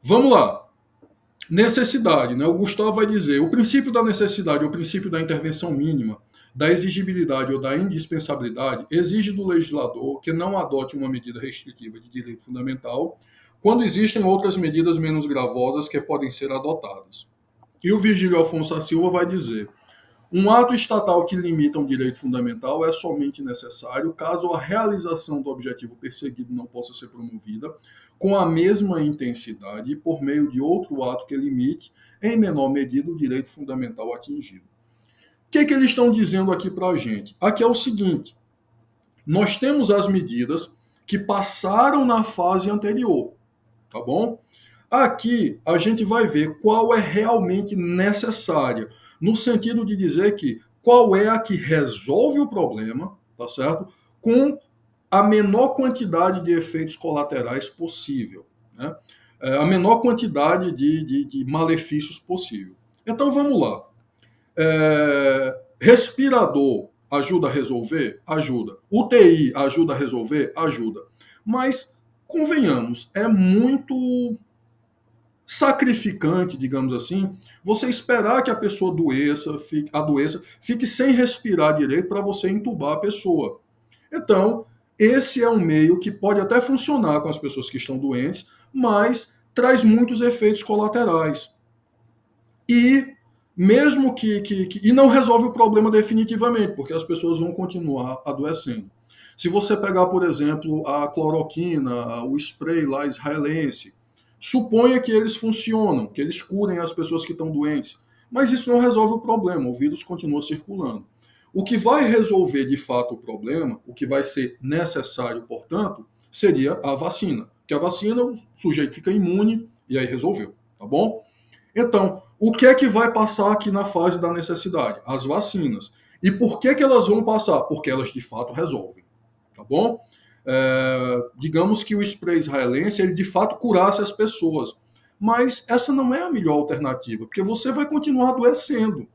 A: Vamos lá. Necessidade, né? O Gustavo vai dizer, o princípio da necessidade, o princípio da intervenção mínima, da exigibilidade ou da indispensabilidade, exige do legislador que não adote uma medida restritiva de direito fundamental quando existem outras medidas menos gravosas que podem ser adotadas. E o Virgílio Afonso da Silva vai dizer: um ato estatal que limita um direito fundamental é somente necessário caso a realização do objetivo perseguido não possa ser promovida com a mesma intensidade e por meio de outro ato que limite, em menor medida, o direito fundamental atingido. O que eles estão dizendo aqui para a gente? Aqui é o seguinte: nós temos as medidas que passaram na fase anterior, tá bom? Aqui a gente vai ver qual é realmente necessária, no sentido de dizer que qual é a que resolve o problema, tá certo? Com a menor quantidade de efeitos colaterais possível, né? A menor quantidade de malefícios possível. Então vamos lá. Respirador ajuda a resolver? Ajuda. UTI ajuda a resolver? Ajuda. Mas, convenhamos, é muito sacrificante, digamos assim, você esperar que a pessoa adoeça, fique sem respirar direito para você entubar a pessoa. Então, esse é um meio que pode até funcionar com as pessoas que estão doentes, mas traz muitos efeitos colaterais. E mesmo e não resolve o problema definitivamente, porque as pessoas vão continuar adoecendo. Se você pegar, por exemplo, a cloroquina, o spray lá israelense, suponha que eles funcionam, que eles curem as pessoas que estão doentes, mas isso não resolve o problema, o vírus continua circulando. O que vai resolver de fato o problema, o que vai ser necessário, portanto, seria a vacina. Porque a vacina, o sujeito fica imune e aí resolveu, tá bom? Então, o que é que vai passar aqui na fase da necessidade? As vacinas. E por que elas vão passar? Porque elas de fato resolvem, tá bom? Digamos que o spray israelense, ele de fato curasse as pessoas. Mas essa não é a melhor alternativa, porque você vai continuar adoecendo.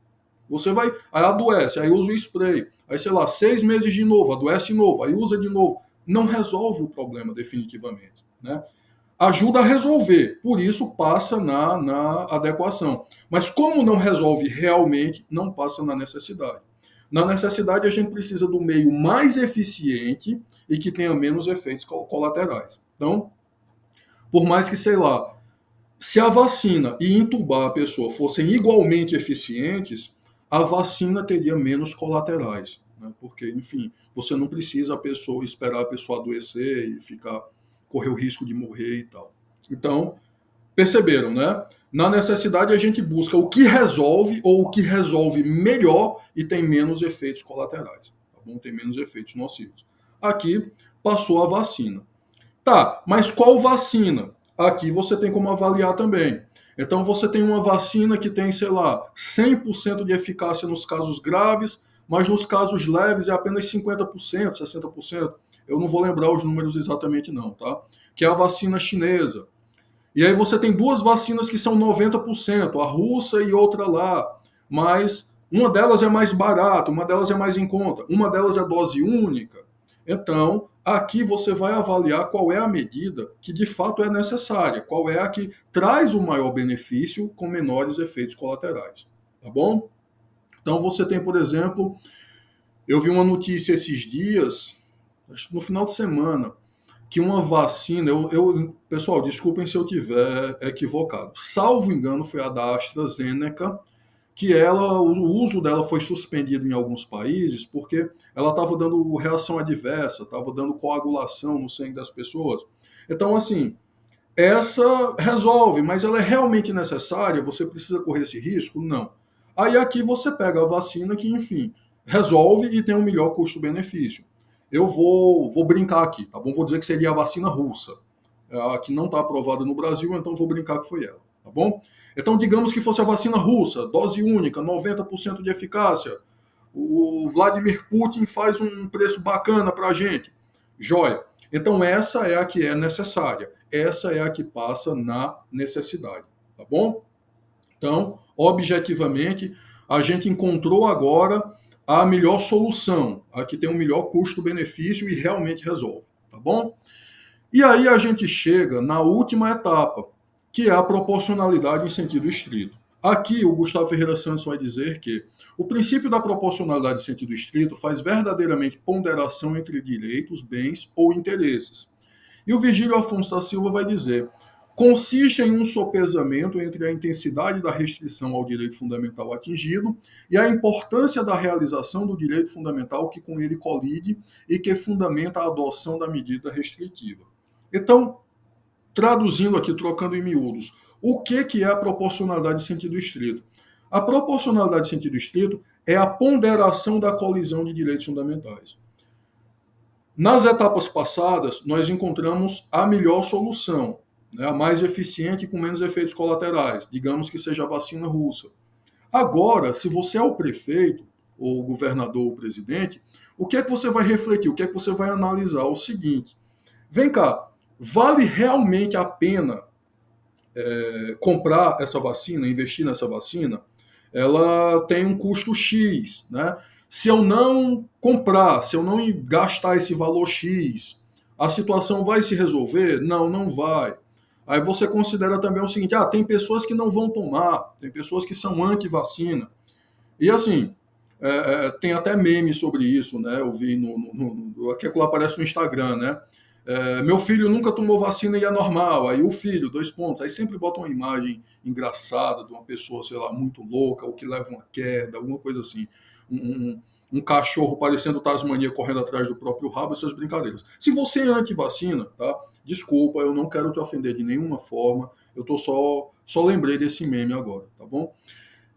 A: Você vai, aí adoece, aí usa o spray, aí sei lá, 6 meses de novo, adoece de novo, aí usa de novo. Não resolve o problema definitivamente, né? Ajuda a resolver, por isso passa na adequação. Mas como não resolve realmente, não passa na necessidade. Na necessidade, a gente precisa do meio mais eficiente e que tenha menos efeitos colaterais. Então, por mais que, sei lá, se a vacina e entubar a pessoa fossem igualmente eficientes, a vacina teria menos colaterais, né? Porque, enfim, você não precisa esperar a pessoa adoecer e correr o risco de morrer e tal. Então, perceberam, né? Na necessidade, a gente busca o que resolve ou o que resolve melhor e tem menos efeitos colaterais, tá bom? Tem menos efeitos nocivos. Aqui, passou a vacina. Tá, mas qual vacina? Aqui você tem como avaliar também. Então, você tem uma vacina que tem, sei lá, 100% de eficácia nos casos graves, mas nos casos leves é apenas 50%, 60%. Eu não vou lembrar os números exatamente não, tá? Que é a vacina chinesa. E aí você tem 2 vacinas que são 90%, a russa e outra lá. Mas uma delas é mais barata, uma delas é mais em conta, uma delas é dose única. Então, aqui você vai avaliar qual é a medida que de fato é necessária, qual é a que traz o maior benefício com menores efeitos colaterais, tá bom? Então você tem, por exemplo, eu vi uma notícia esses dias, acho que no final de semana, que uma vacina, pessoal, desculpem se eu estiver equivocado, salvo engano foi a da AstraZeneca, que o uso dela foi suspendido em alguns países porque ela estava dando reação adversa, estava dando coagulação no sangue das pessoas. Então, assim, essa resolve, mas ela é realmente necessária? Você precisa correr esse risco? Não. Aí aqui você pega a vacina que, enfim, resolve e tem um melhor custo-benefício. Eu vou brincar aqui, tá bom? Vou dizer que seria a vacina russa, a que não está aprovada no Brasil, então vou brincar que foi ela, tá bom? Então, digamos que fosse a vacina russa, dose única, 90% de eficácia. O Vladimir Putin faz um preço bacana para a gente. Joia. Então, essa é a que é necessária. Essa é a que passa na necessidade, tá bom? Então, objetivamente, a gente encontrou agora a melhor solução, a que tem um melhor custo-benefício e realmente resolve, tá bom? E aí a gente chega na última etapa, que é a proporcionalidade em sentido estrito. Aqui, o Gustavo Ferreira Santos vai dizer que o princípio da proporcionalidade em sentido estrito faz verdadeiramente ponderação entre direitos, bens ou interesses. E o Virgílio Afonso da Silva vai dizer: consiste em um sopesamento entre a intensidade da restrição ao direito fundamental atingido e a importância da realização do direito fundamental que com ele colide e que fundamenta a adoção da medida restritiva. Então, traduzindo aqui, trocando em miúdos, o que é a proporcionalidade em sentido estrito? A proporcionalidade em sentido estrito é a ponderação da colisão de direitos fundamentais. Nas etapas passadas, nós encontramos a melhor solução, né, a mais eficiente e com menos efeitos colaterais, digamos que seja a vacina russa. Agora, se você é o prefeito, ou o governador, ou o presidente, o que é que você vai refletir, o que é que você vai analisar? O seguinte: vem cá, vale realmente a pena comprar essa vacina, investir nessa vacina? Ela tem um custo X, né? Se eu não comprar, se eu não gastar esse valor X, a situação vai se resolver? Não, não vai. Aí você considera também o seguinte: tem pessoas que não vão tomar, tem pessoas que são anti-vacina. E assim, tem até meme sobre isso, né? Eu vi aquilo aparece no Instagram, né? Meu filho nunca tomou vacina e é normal. Aí o filho, 2 pontos. Aí sempre bota uma imagem engraçada de uma pessoa, sei lá, muito louca, ou que leva uma queda, alguma coisa assim. Um cachorro parecendo Tasmania correndo atrás do próprio rabo, essas brincadeiras. Se você é anti-vacina, tá? Desculpa, eu não quero te ofender de nenhuma forma. Eu tô só lembrei desse meme agora, tá bom?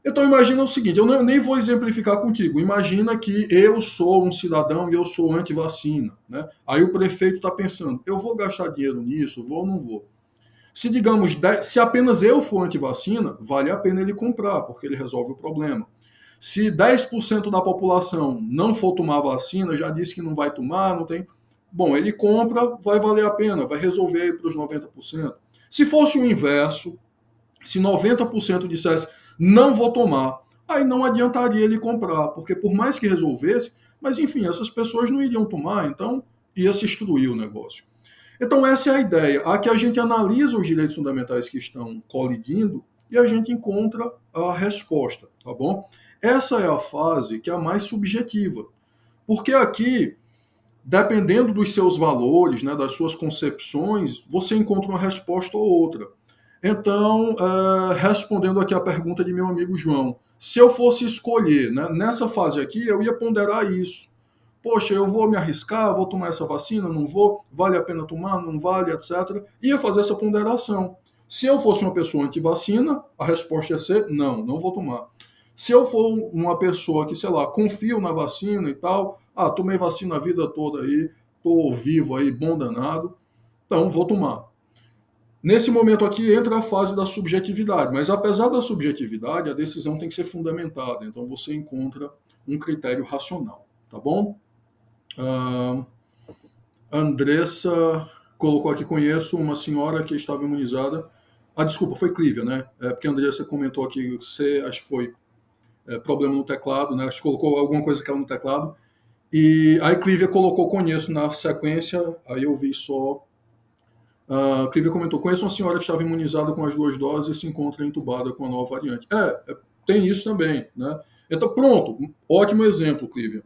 A: Então imagina o seguinte, eu nem vou exemplificar contigo. Imagina que eu sou um cidadão e eu sou anti-vacina, né? Aí o prefeito está pensando: eu vou gastar dinheiro nisso? Vou ou não vou? Se, digamos, se apenas eu for anti-vacina, vale a pena ele comprar, porque ele resolve o problema. Se 10% da população não for tomar vacina, já disse que não vai tomar, não tem... Bom, ele compra, vai valer a pena, vai resolver aí para os 90%. Se fosse o inverso, se 90% dissesse: não vou tomar, aí não adiantaria ele comprar, porque por mais que resolvesse, mas enfim, essas pessoas não iriam tomar, então ia se destruir o negócio. Então essa é a ideia. Aqui a gente analisa os direitos fundamentais que estão colidindo e a gente encontra a resposta, tá bom? Essa é a fase que é a mais subjetiva, porque aqui, dependendo dos seus valores, né, das suas concepções, você encontra uma resposta ou outra. Então, respondendo aqui a pergunta de meu amigo João, se eu fosse escolher, né, nessa fase aqui, eu ia ponderar isso. Poxa, eu vou me arriscar, vou tomar essa vacina, não vou, vale a pena tomar, não vale, etc. Ia fazer essa ponderação. Se eu fosse uma pessoa anti-vacina, a resposta ia ser: não, não vou tomar. Se eu for uma pessoa que, sei lá, confio na vacina e tal, tomei vacina a vida toda aí, tô vivo aí, bom danado, então vou tomar. Nesse momento aqui entra a fase da subjetividade, mas apesar da subjetividade, a decisão tem que ser fundamentada, então você encontra um critério racional, tá bom? Andressa colocou aqui: conheço uma senhora que estava imunizada. Desculpa, foi Clívia, né? Porque a Andressa comentou aqui, acho que foi problema no teclado, né? Acho que colocou alguma coisa que era no teclado. E aí Clívia colocou conheço na sequência, aí eu vi só... Clívia comentou: conheço uma senhora que estava imunizada com as 2 doses e se encontra entubada com a nova variante. Tem isso também, né? Então, pronto, ótimo exemplo, Clívia.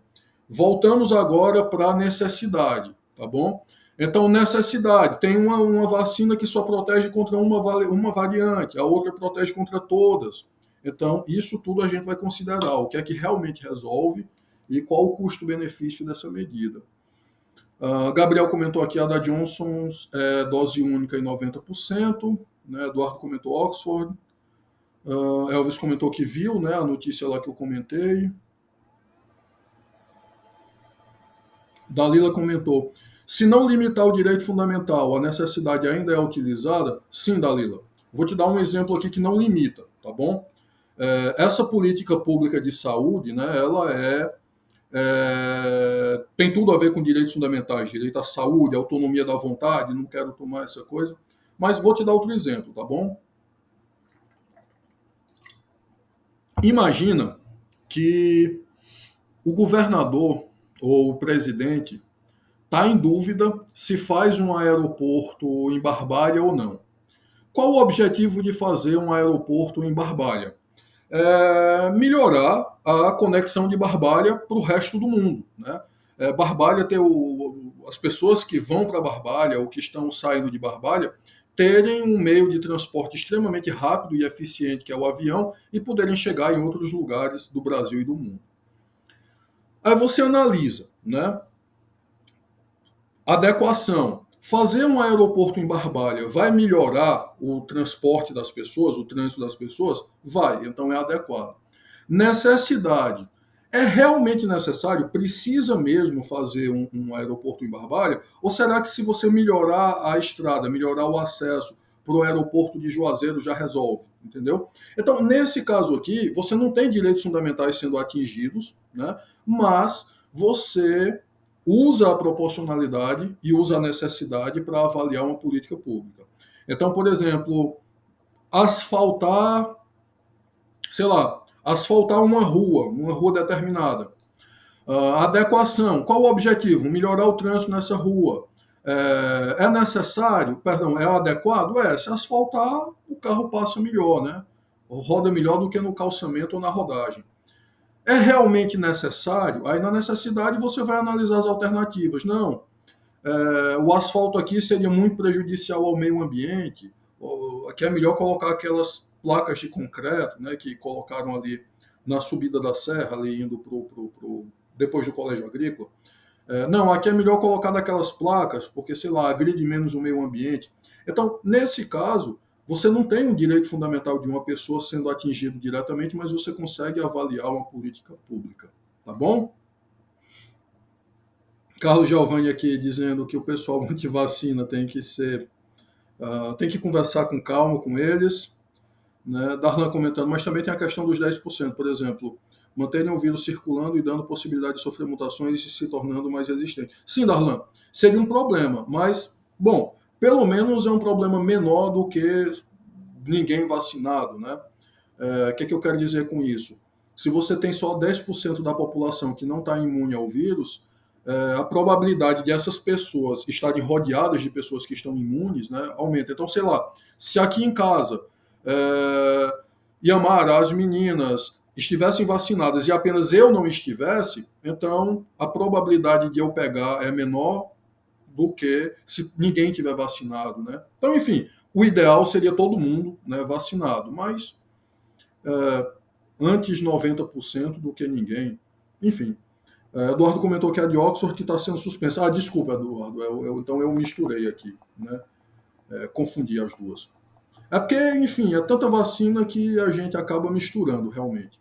A: Voltamos agora para a necessidade, tá bom? Então, necessidade, tem uma vacina que só protege contra uma variante, a outra protege contra todas. Então, isso tudo a gente vai considerar, o que é que realmente resolve e qual o custo-benefício dessa medida. Gabriel comentou aqui: a da Johnson dose única em 90%, né? Eduardo comentou Oxford. Elvis comentou que viu, né, a notícia lá que eu comentei. Dalila comentou: se não limitar o direito fundamental, a necessidade ainda é utilizada? Sim, Dalila. Vou te dar um exemplo aqui que não limita, tá bom? Essa política pública de saúde, né, ela tem tudo a ver com direitos fundamentais, direito à saúde, autonomia da vontade, não quero tomar essa coisa, mas vou te dar outro exemplo, tá bom? Imagina que o governador ou o presidente está em dúvida se faz um aeroporto em Barbalha ou não. Qual o objetivo de fazer um aeroporto em Barbalha? melhorar a conexão de Barbalha para o resto do mundo, né? Barbalha ter as pessoas que vão para Barbalha ou que estão saindo de Barbalha terem um meio de transporte extremamente rápido e eficiente, que é o avião, e poderem chegar em outros lugares do Brasil e do mundo. Aí você analisa, né? Adequação. Fazer um aeroporto em Barbalha vai melhorar o transporte das pessoas, o trânsito das pessoas? Vai, então é adequado. Necessidade. É realmente necessário? Precisa mesmo fazer um aeroporto em Barbalha? Ou será que se você melhorar a estrada, melhorar o acesso para o aeroporto de Juazeiro já resolve? Entendeu? Então, nesse caso aqui, você não tem direitos fundamentais sendo atingidos, né? Mas você usa a proporcionalidade e usa a necessidade para avaliar uma política pública. Então, por exemplo, asfaltar, sei lá, asfaltar uma rua determinada. Adequação, qual o objetivo? Melhorar o trânsito nessa rua. É necessário, perdão, é adequado? Se asfaltar, o carro passa melhor, né? Roda melhor do que no calçamento ou na rodagem. É realmente necessário? Aí na necessidade você vai analisar as alternativas. Não, o asfalto aqui seria muito prejudicial ao meio ambiente, aqui é melhor colocar aquelas placas de concreto, né, que colocaram ali na subida da serra, ali indo depois do colégio agrícola. Não, aqui é melhor colocar daquelas placas, porque, sei lá, agride menos o meio ambiente. Então, nesse caso, você não tem um direito fundamental de uma pessoa sendo atingido diretamente, mas você consegue avaliar uma política pública. Tá bom? Carlos Giovanni aqui dizendo que o pessoal anti-vacina tem que conversar com calma com eles. Né? Darlan comentando, mas também tem a questão dos 10%, por exemplo, manterem o vírus circulando e dando possibilidade de sofrer mutações e se tornando mais resistente. Sim, Darlan, seria um problema, mas, bom, pelo menos é um problema menor do que ninguém vacinado, né? O que eu quero dizer com isso? Se você tem só 10% da população que não está imune ao vírus, a probabilidade de essas pessoas estarem rodeadas de pessoas que estão imunes, né, aumenta. Então, sei lá, se aqui em casa Yamara, as meninas estivessem vacinadas e apenas eu não estivesse, então a probabilidade de eu pegar é menor do que se ninguém tiver vacinado, né? Então, enfim, o ideal seria todo mundo, né, vacinado, mas antes 90% do que ninguém. Enfim, Eduardo comentou que é de Oxford que está sendo suspensa. Desculpa, Eduardo, então eu misturei aqui, né? Confundi as duas. É porque, enfim, é tanta vacina que a gente acaba misturando, realmente.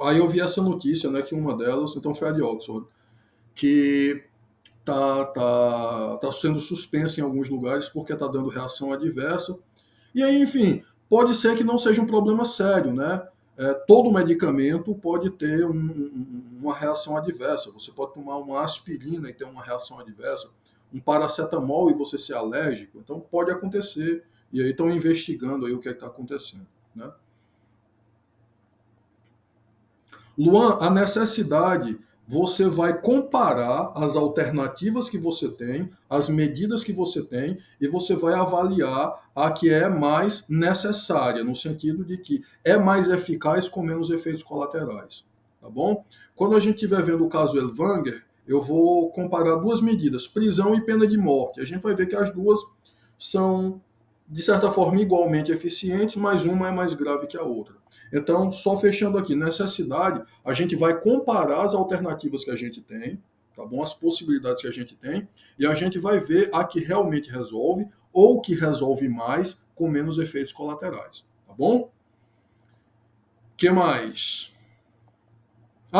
A: Aí eu vi essa notícia, né, que uma delas, então foi a de Oxford, que tá sendo suspensa em alguns lugares porque está dando reação adversa. E aí, enfim, pode ser que não seja um problema sério, né? Todo medicamento pode ter uma reação adversa. Você pode tomar uma aspirina e ter uma reação adversa, um paracetamol e você ser alérgico. Então pode acontecer. E aí estão investigando aí o que está acontecendo, né? Luan, a necessidade, você vai comparar as alternativas que você tem, as medidas que você tem, e você vai avaliar a que é mais necessária, no sentido de que é mais eficaz com menos efeitos colaterais, tá bom? Quando a gente estiver vendo o caso Elvanger, eu vou comparar duas medidas, prisão e pena de morte. A gente vai ver que as duas são, de certa forma, igualmente eficientes, mas uma é mais grave que a outra. Então, só fechando aqui, necessidade, a gente vai comparar as alternativas que a gente tem, tá bom? As possibilidades que a gente tem, e a gente vai ver a que realmente resolve ou que resolve mais com menos efeitos colaterais, tá bom? O que mais?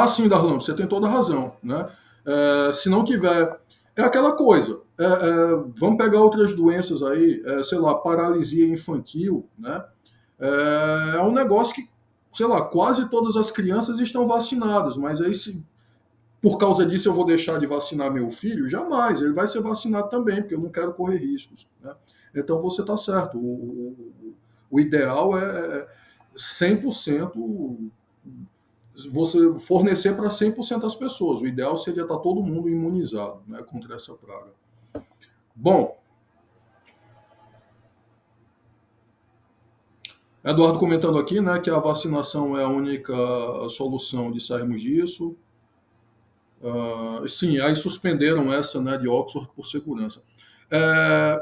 A: Sim, Darlan, você tem toda a razão, né? Se não tiver... É aquela coisa, vamos pegar outras doenças aí, sei lá, paralisia infantil, né? É um negócio que, sei lá, quase todas as crianças estão vacinadas, mas aí se por causa disso eu vou deixar de vacinar meu filho? Jamais, ele vai ser vacinado também, porque eu não quero correr riscos, né? Então você está certo, o ideal é 100%, você fornecer para 100% das pessoas, o ideal seria estar todo mundo imunizado, né, contra essa praga. Bom, Eduardo comentando aqui, né, que a vacinação é a única solução de sairmos disso. Sim, aí suspenderam essa, né, de Oxford por segurança.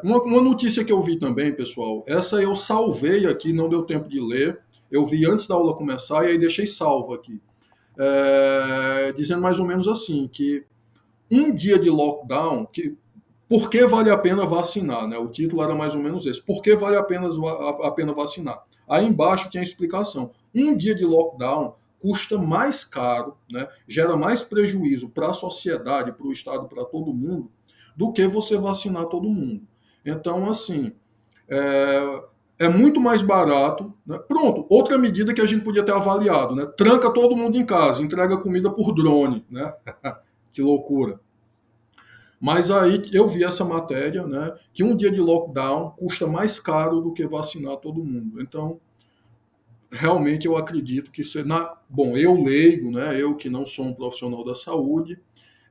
A: Uma notícia que eu vi também, pessoal, essa eu salvei aqui, não deu tempo de ler. Eu vi antes da aula começar e aí deixei salvo aqui. Dizendo mais ou menos assim, que um dia de lockdown, por que vale a pena vacinar? Né? O título era mais ou menos esse. Por que vale a pena vacinar? Aí embaixo tem a explicação. Um dia de lockdown custa mais caro, né? Gera mais prejuízo para a sociedade, para o Estado, para todo mundo, do que você vacinar todo mundo. Então, assim, é muito mais barato. Né? Pronto, outra medida que a gente podia ter avaliado, né? Tranca todo mundo em casa, entrega comida por drone, né? Que loucura. Mas aí eu vi essa matéria, né? Que um dia de lockdown custa mais caro do que vacinar todo mundo. Então, realmente eu acredito que bom, eu leigo, né? Eu que não sou um profissional da saúde,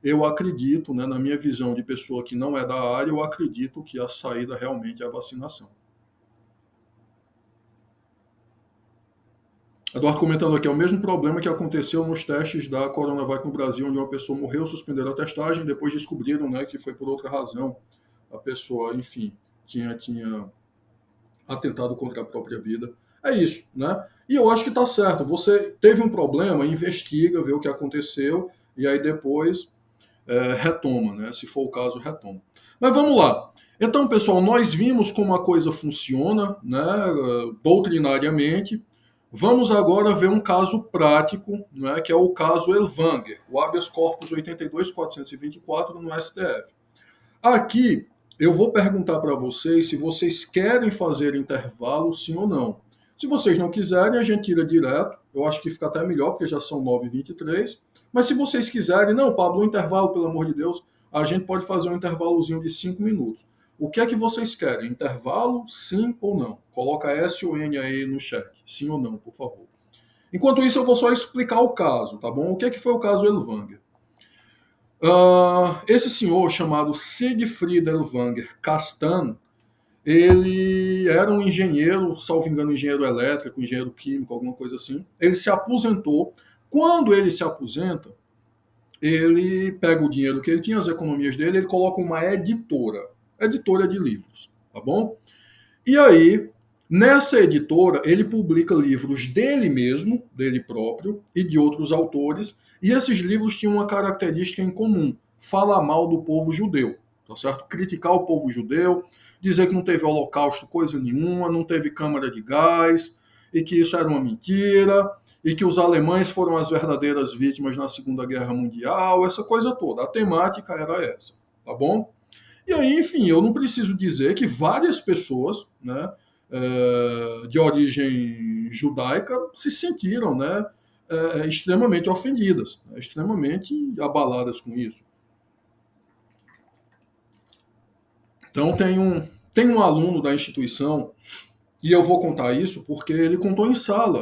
A: eu acredito, né? Na minha visão de pessoa que não é da área, eu acredito que a saída realmente é a vacinação. Eduardo comentando aqui, é o mesmo problema que aconteceu nos testes da Coronavac no Brasil, onde uma pessoa morreu, suspenderam a testagem, depois descobriram, né, que foi por outra razão. A pessoa, enfim, tinha atentado contra a própria vida. É isso, né? E eu acho que está certo. Você teve um problema, investiga, vê o que aconteceu, e aí depois retoma, né? Se for o caso, retoma. Mas vamos lá. Então, pessoal, nós vimos como a coisa funciona, né, doutrinariamente. Vamos agora ver um caso prático, né, que é o caso Elvanger, o habeas corpus 82.424 no STF. Aqui eu vou perguntar para vocês se vocês querem fazer intervalo, sim ou não. Se vocês não quiserem, a gente tira direto. Eu acho que fica até melhor, porque já são 9h23. Mas se vocês quiserem, não, Pablo, um intervalo, pelo amor de Deus, a gente pode fazer um intervalozinho de 5 minutos. O que é que vocês querem? Intervalo, sim ou não? Coloca S ou N aí no chat. Sim ou não, por favor. Enquanto isso, eu vou só explicar o caso, tá bom? O que é que foi o caso Elvanger? Esse senhor chamado Siegfried Elvanger Castan, ele era um engenheiro, salvo engano, engenheiro elétrico, engenheiro químico, alguma coisa assim. Ele se aposentou. Quando ele se aposenta, ele pega o dinheiro que ele tinha, as economias dele, ele coloca uma editora de livros, tá bom? E aí, nessa editora, ele publica livros dele mesmo, dele próprio, e de outros autores, e esses livros tinham uma característica em comum: falar mal do povo judeu, tá certo? Criticar o povo judeu, dizer que não teve holocausto coisa nenhuma, não teve câmara de gás, e que isso era uma mentira, e que os alemães foram as verdadeiras vítimas na Segunda Guerra Mundial, essa coisa toda. A temática era essa, tá bom? E aí, enfim, eu não preciso dizer que várias pessoas, né, de origem judaica se sentiram, né, extremamente ofendidas, né, extremamente abaladas com isso. Então, tem um aluno da instituição, e eu vou contar isso porque ele contou em sala.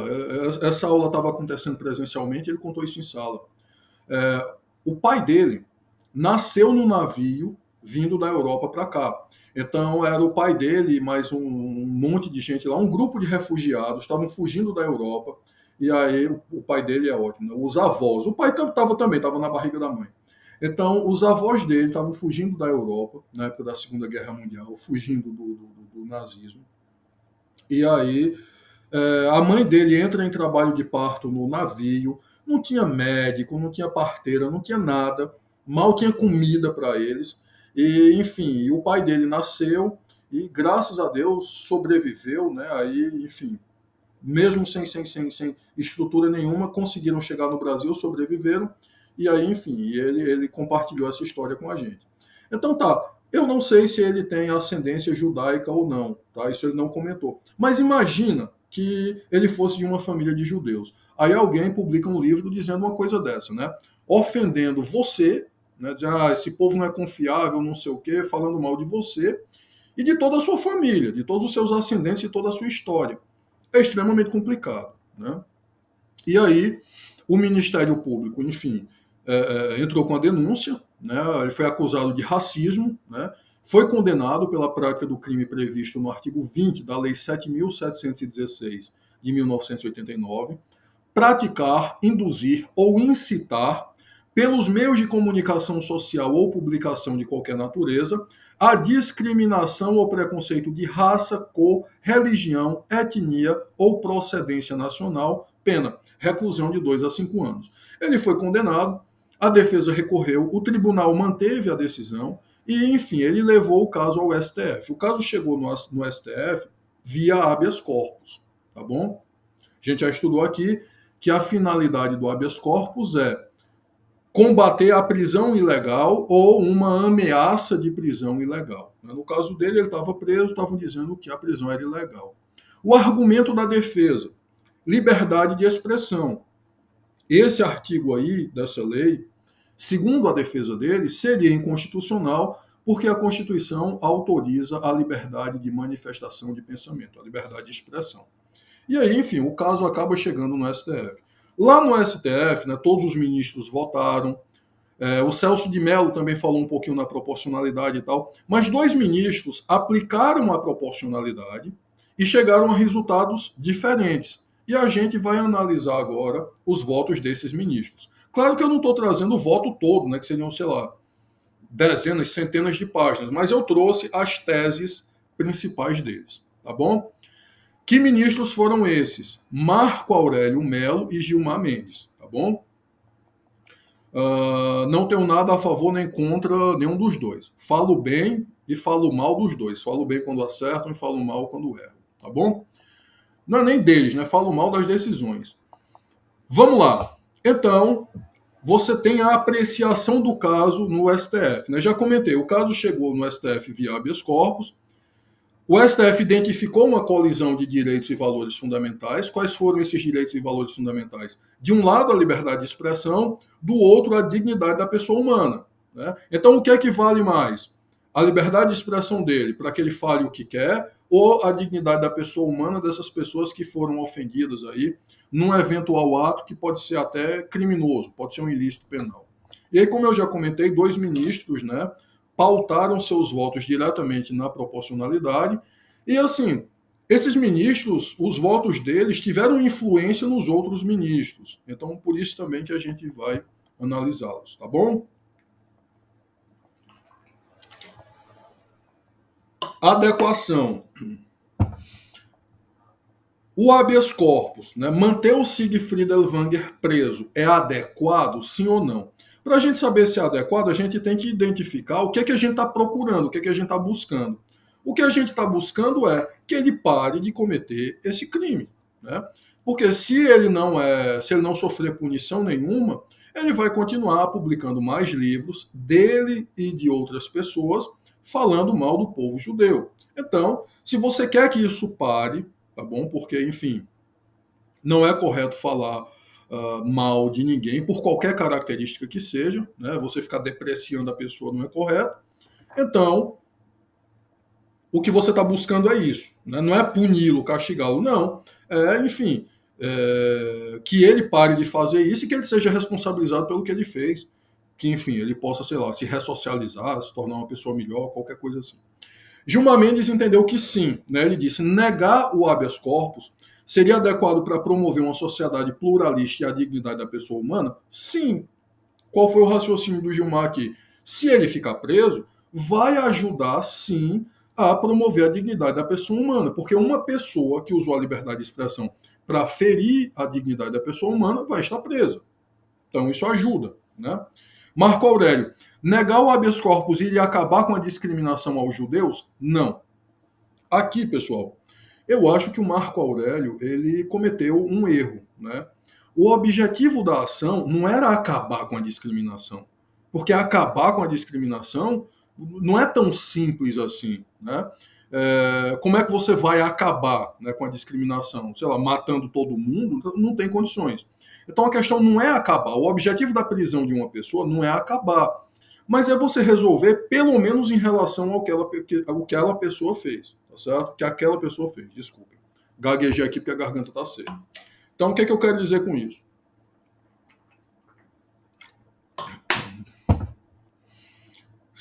A: Essa aula estava acontecendo presencialmente, ele contou isso em sala. O pai dele nasceu no navio vindo da Europa para cá. Então, era o pai dele e mais um monte de gente lá, um grupo de refugiados, estavam fugindo da Europa, e aí o pai dele é ótimo, né? Os avós, o pai estava na barriga da mãe. Então, os avós dele estavam fugindo da Europa, na época da Segunda Guerra Mundial, fugindo do nazismo. E aí, a mãe dele entra em trabalho de parto no navio, não tinha médico, não tinha parteira, não tinha nada, mal tinha comida para eles. E, enfim, o pai dele nasceu e, graças a Deus, sobreviveu, né? Aí, enfim, mesmo sem estrutura nenhuma, conseguiram chegar no Brasil, sobreviveram. E aí, enfim, ele compartilhou essa história com a gente. Então tá, eu não sei se ele tem ascendência judaica ou não, tá? Isso ele não comentou. Mas imagina que ele fosse de uma família de judeus. Aí alguém publica um livro dizendo uma coisa dessa, né? Ofendendo você, né? Dizendo, esse povo não é confiável, não sei o quê, falando mal de você e de toda a sua família, de todos os seus ascendentes e toda a sua história. É extremamente complicado, né? E aí, o Ministério Público, enfim, entrou com a denúncia, né? Ele foi acusado de racismo, né? foi condenado pela prática do crime previsto no artigo 20 da Lei 7.716 de 1989, praticar, induzir ou incitar, pelos meios de comunicação social ou publicação de qualquer natureza, a discriminação ou preconceito de raça, cor, religião, etnia ou procedência nacional, pena, reclusão de 2 a 5 anos. Ele foi condenado, a defesa recorreu, o tribunal manteve a decisão e, enfim, ele levou o caso ao STF. O caso chegou no STF via habeas corpus, tá bom? A gente já estudou aqui que a finalidade do habeas corpus é combater a prisão ilegal ou uma ameaça de prisão ilegal. No caso dele, ele estava preso, estavam dizendo que a prisão era ilegal. O argumento da defesa, liberdade de expressão. Esse artigo aí, dessa lei, segundo a defesa dele, seria inconstitucional porque a Constituição autoriza a liberdade de manifestação de pensamento, a liberdade de expressão. E aí, enfim, o caso acaba chegando no STF. Lá no STF, né, todos os ministros votaram, o Celso de Mello também falou um pouquinho na proporcionalidade e tal, mas 2 ministros aplicaram a proporcionalidade e chegaram a resultados diferentes. E a gente vai analisar agora os votos desses ministros. Claro que eu não estou trazendo o voto todo, né, que seriam, sei lá, dezenas, centenas de páginas, mas eu trouxe as teses principais deles, tá bom? Que ministros foram esses? Marco Aurélio Melo e Gilmar Mendes, tá bom? Não tenho nada a favor nem contra nenhum dos dois. Falo bem e falo mal dos dois. Falo bem quando acertam e falo mal quando erram, tá bom? Não é nem deles, né? Falo mal das decisões. Vamos lá. Então, você tem a apreciação do caso no STF, né? Já comentei, o caso chegou no STF via habeas corpus. O STF identificou uma colisão de direitos e valores fundamentais. Quais foram esses direitos e valores fundamentais? De um lado, a liberdade de expressão, do outro, a dignidade da pessoa humana, né? Então, o que é que vale mais? A liberdade de expressão dele, para que ele fale o que quer, ou a dignidade da pessoa humana dessas pessoas que foram ofendidas aí num eventual ato que pode ser até criminoso, pode ser um ilícito penal. E aí, como eu já comentei, 2 ministros, né, pautaram seus votos diretamente na proporcionalidade. E, assim, esses ministros, os votos deles tiveram influência nos outros ministros. Então, por isso também que a gente vai analisá-los, tá bom? Adequação. O habeas corpus, né, manter o Siegfried Ellwanger preso é adequado, sim ou não? Para a gente saber se é adequado, a gente tem que identificar o que é que a gente está procurando, o que é que a gente está buscando. O que a gente está buscando é que ele pare de cometer esse crime, né? Porque se ele não sofrer punição nenhuma, ele vai continuar publicando mais livros dele e de outras pessoas falando mal do povo judeu. Então, se você quer que isso pare, tá bom? Porque, enfim, não é correto falar mal de ninguém, por qualquer característica que seja, né? Você ficar depreciando a pessoa não é correto. Então, o que você está buscando é isso, né? Não é puni-lo, castigá-lo, não. Enfim, que ele pare de fazer isso e que ele seja responsabilizado pelo que ele fez. Que, enfim, ele possa, sei lá, se ressocializar, se tornar uma pessoa melhor, qualquer coisa assim. Gilmar Mendes entendeu que sim, né? Ele disse: negar o habeas corpus seria adequado para promover uma sociedade pluralista e a dignidade da pessoa humana? Sim. Qual foi o raciocínio do Gilmar aqui? Se ele ficar preso, vai ajudar, sim, a promover a dignidade da pessoa humana, porque uma pessoa que usou a liberdade de expressão para ferir a dignidade da pessoa humana vai estar presa. Então isso ajuda, né? Marco Aurélio: negar o habeas corpus iria acabar com a discriminação aos judeus? Não. Aqui, pessoal, eu acho que o Marco Aurélio ele cometeu um erro, né? O objetivo da ação não era acabar com a discriminação, porque acabar com a discriminação não é tão simples assim, né? Como é que você vai acabar, né, com a discriminação? Sei lá, matando todo mundo? Não tem condições. Então a questão não é acabar. O objetivo da prisão de uma pessoa não é acabar, mas é você resolver, pelo menos em relação ao que aquela pessoa fez, tá certo? Que aquela pessoa fez, desculpem. Gaguejei aqui porque a garganta está seca. Então, o que eu quero dizer com isso?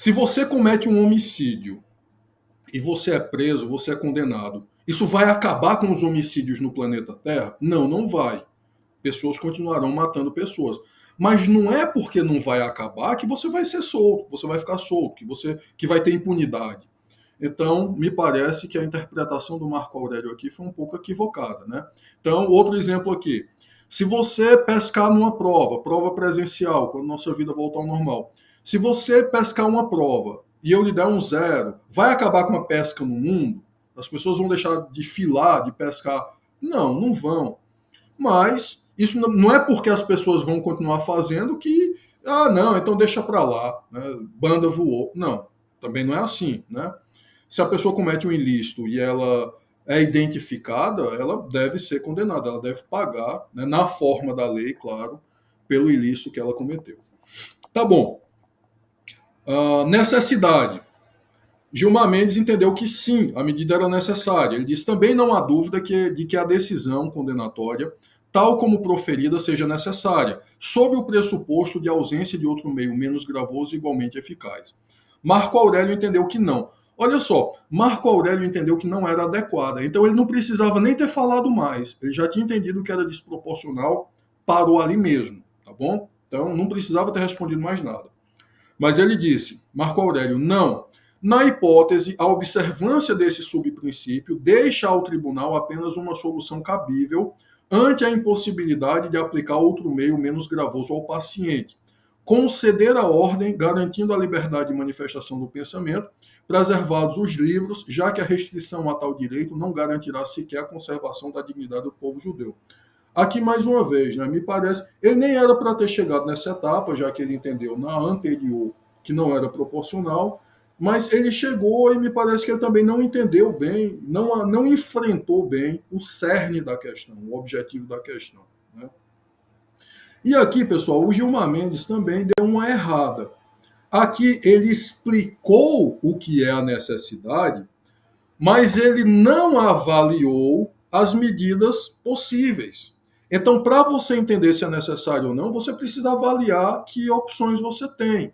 A: Se você comete um homicídio e você é preso, você é condenado, isso vai acabar com os homicídios no planeta Terra? Não, não vai. Pessoas continuarão matando pessoas. Mas não é porque não vai acabar que você vai ser solto, você vai ficar solto, que vai ter impunidade. Então, me parece que a interpretação do Marco Aurélio aqui foi um pouco equivocada, né? Então, outro exemplo aqui. Se você pescar numa prova presencial, quando nossa vida voltar ao normal, se você pescar uma prova e eu lhe der um 0, vai acabar com a pesca no mundo? As pessoas vão deixar de filar, de pescar? Não, não vão. Mas isso não é porque as pessoas vão continuar fazendo que, não, então deixa para lá, né? Banda voou. Não, também não é assim, né? Se a pessoa comete um ilícito e ela é identificada, ela deve ser condenada, ela deve pagar, né, na forma da lei, claro, pelo ilícito que ela cometeu. Tá bom. Necessidade. Gilmar Mendes entendeu que sim, a medida era necessária. Ele diz também não há dúvida de que a decisão condenatória, tal como proferida, seja necessária, sob o pressuposto de ausência de outro meio menos gravoso e igualmente eficaz. Marco Aurélio entendeu que não. Olha só, Marco Aurélio entendeu que não era adequada, então ele não precisava nem ter falado mais. Ele já tinha entendido que era desproporcional, parou ali mesmo, tá bom? Então não precisava ter respondido mais nada. Mas ele disse, Marco Aurélio, não. Na hipótese, a observância desse subprincípio deixa ao tribunal apenas uma solução cabível ante a impossibilidade de aplicar outro meio menos gravoso ao paciente. Conceder a ordem, garantindo a liberdade de manifestação do pensamento, preservados os livros, já que a restrição a tal direito não garantirá sequer a conservação da dignidade do povo judeu. Aqui, mais uma vez, né, me parece, ele nem era para ter chegado nessa etapa, já que ele entendeu na anterior que não era proporcional, mas ele chegou e me parece que ele também não entendeu bem, não enfrentou bem o cerne da questão, o objetivo da questão, né? E aqui, pessoal, o Gilmar Mendes também deu uma errada. Aqui ele explicou o que é a necessidade, mas ele não avaliou as medidas possíveis. Então, para você entender se é necessário ou não, você precisa avaliar que opções você tem.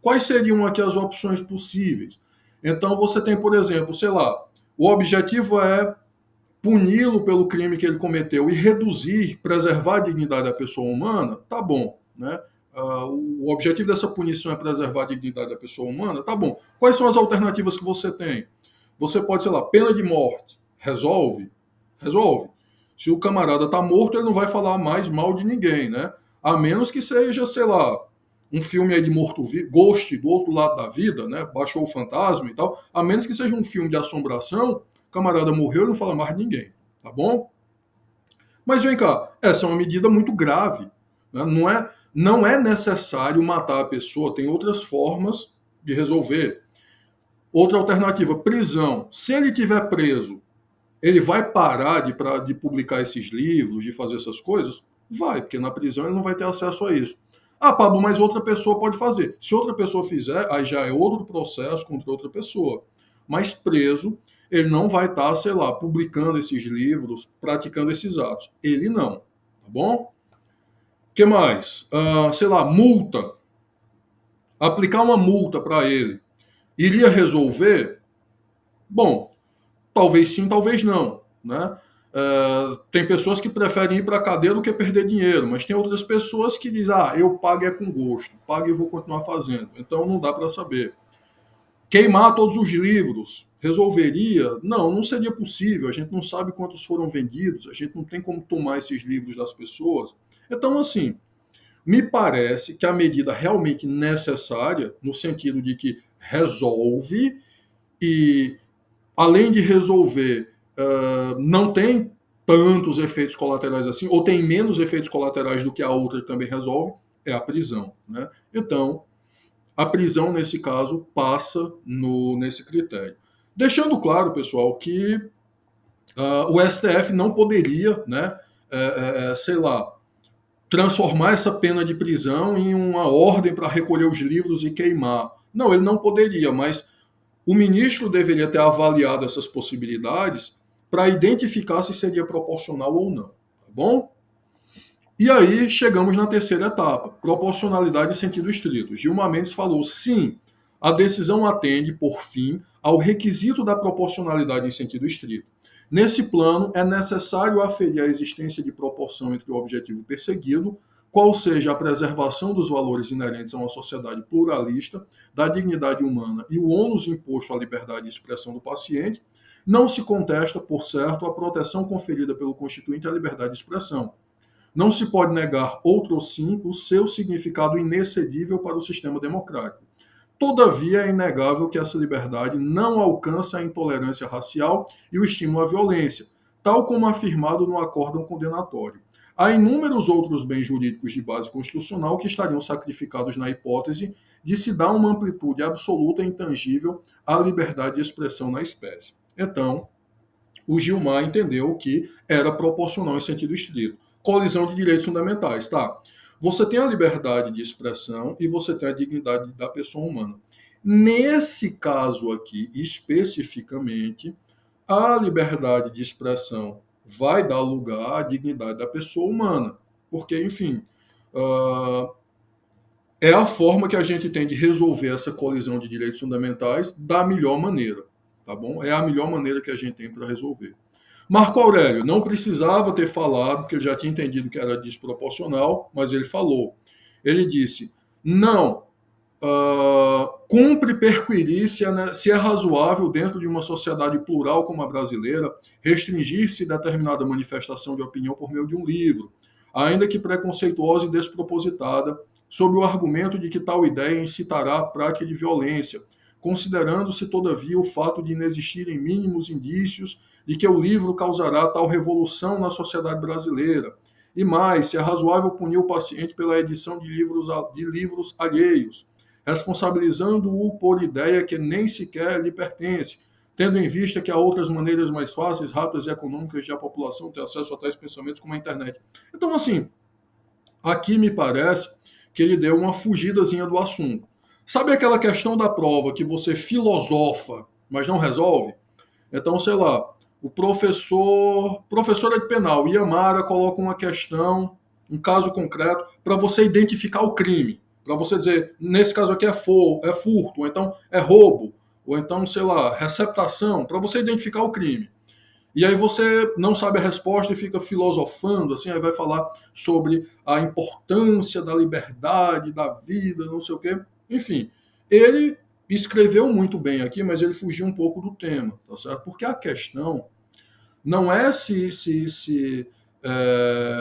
A: Quais seriam aqui as opções possíveis? Então, você tem, por exemplo, sei lá, o objetivo é puni-lo pelo crime que ele cometeu e reduzir, preservar a dignidade da pessoa humana, tá bom, né? O objetivo dessa punição é preservar a dignidade da pessoa humana, tá bom. Quais são as alternativas que você tem? Você pode, sei lá, pena de morte. Resolve? Resolve. Se o camarada tá morto, ele não vai falar mais mal de ninguém, né? A menos que seja, sei lá, um filme aí de morto-vivo, Ghost, do outro lado da vida, né? Baixou o fantasma e tal. A menos que seja um filme de assombração, o camarada morreu e não fala mais de ninguém, tá bom? Mas vem cá, essa é uma medida muito grave, né? Não é necessário matar a pessoa, tem outras formas de resolver. Outra alternativa, prisão. Se ele estiver preso, ele vai parar de publicar esses livros, de fazer essas coisas? Vai, porque na prisão ele não vai ter acesso a isso. Pablo, mas outra pessoa pode fazer. Se outra pessoa fizer, aí já é outro processo contra outra pessoa. Mas preso, ele não vai estar, sei lá, publicando esses livros, praticando esses atos. Ele não, tá bom? O que mais? Sei lá, multa. Aplicar uma multa para ele. Iria resolver? Bom, talvez sim, talvez não, né? Tem pessoas que preferem ir para a cadeia do que perder dinheiro, mas tem outras pessoas que dizem, eu pago é com gosto, pago e vou continuar fazendo. Então não dá para saber. Queimar todos os livros resolveria? Não seria possível. A gente não sabe quantos foram vendidos, a gente não tem como tomar esses livros das pessoas. Então, assim, me parece que a medida realmente necessária, no sentido de que resolve e, além de resolver, não tem tantos efeitos colaterais assim, ou tem menos efeitos colaterais do que a outra que também resolve, é a prisão, né? Então, a prisão, nesse caso, passa nesse critério. Deixando claro, pessoal, que o STF não poderia, né, sei lá, transformar essa pena de prisão em uma ordem para recolher os livros e queimar. Não, ele não poderia, mas o ministro deveria ter avaliado essas possibilidades para identificar se seria proporcional ou não, tá bom? E aí chegamos na terceira etapa, proporcionalidade em sentido estrito. Gilmar Mendes falou, sim, a decisão atende, por fim, ao requisito da proporcionalidade em sentido estrito. Nesse plano, é necessário aferir a existência de proporção entre o objetivo perseguido, qual seja a preservação dos valores inerentes a uma sociedade pluralista, da dignidade humana e o ônus imposto à liberdade de expressão do paciente. Não se contesta, por certo, a proteção conferida pelo Constituinte à liberdade de expressão. Não se pode negar, outrossim, o seu significado inexcedível para o sistema democrático. Todavia, é inegável que essa liberdade não alcança a intolerância racial e o estímulo à violência, tal como afirmado no acórdão condenatório. Há inúmeros outros bens jurídicos de base constitucional que estariam sacrificados na hipótese de se dar uma amplitude absoluta e intangível à liberdade de expressão na espécie. Então, o Gilmar entendeu que era proporcional em sentido estrito. Colisão de direitos fundamentais, tá? Você tem a liberdade de expressão e você tem a dignidade da pessoa humana. Nesse caso aqui, especificamente, a liberdade de expressão vai dar lugar à dignidade da pessoa humana. Porque, enfim, é a forma que a gente tem de resolver essa colisão de direitos fundamentais da melhor maneira, tá bom? É a melhor maneira que a gente tem para resolver. Marco Aurélio não precisava ter falado, porque ele já tinha entendido que era desproporcional, mas ele falou. Ele disse, não, cumpre perquirir se é razoável, dentro de uma sociedade plural como a brasileira, restringir-se determinada manifestação de opinião por meio de um livro, ainda que preconceituosa e despropositada, sob o argumento de que tal ideia incitará a prática de violência, considerando-se, todavia, o fato de inexistirem mínimos indícios de que o livro causará tal revolução na sociedade brasileira. E mais, se é razoável punir o paciente pela edição de livros alheios, responsabilizando-o por ideia que nem sequer lhe pertence, tendo em vista que há outras maneiras mais fáceis, rápidas e econômicas de a população ter acesso a tais pensamentos como a internet. Então, assim, aqui me parece que ele deu uma fugidazinha do assunto. Sabe aquela questão da prova que você filosofa, mas não resolve? Então, sei lá, o professora de penal, Iamara, coloca uma questão, um caso concreto, para você identificar o crime. Para você dizer, nesse caso aqui é furto, ou então é roubo, ou então, sei lá, receptação, para você identificar o crime. E aí você não sabe a resposta e fica filosofando, assim, aí vai falar sobre a importância da liberdade, da vida, não sei o quê. Enfim, ele escreveu muito bem aqui, mas ele fugiu um pouco do tema, tá certo? Porque a questão não é se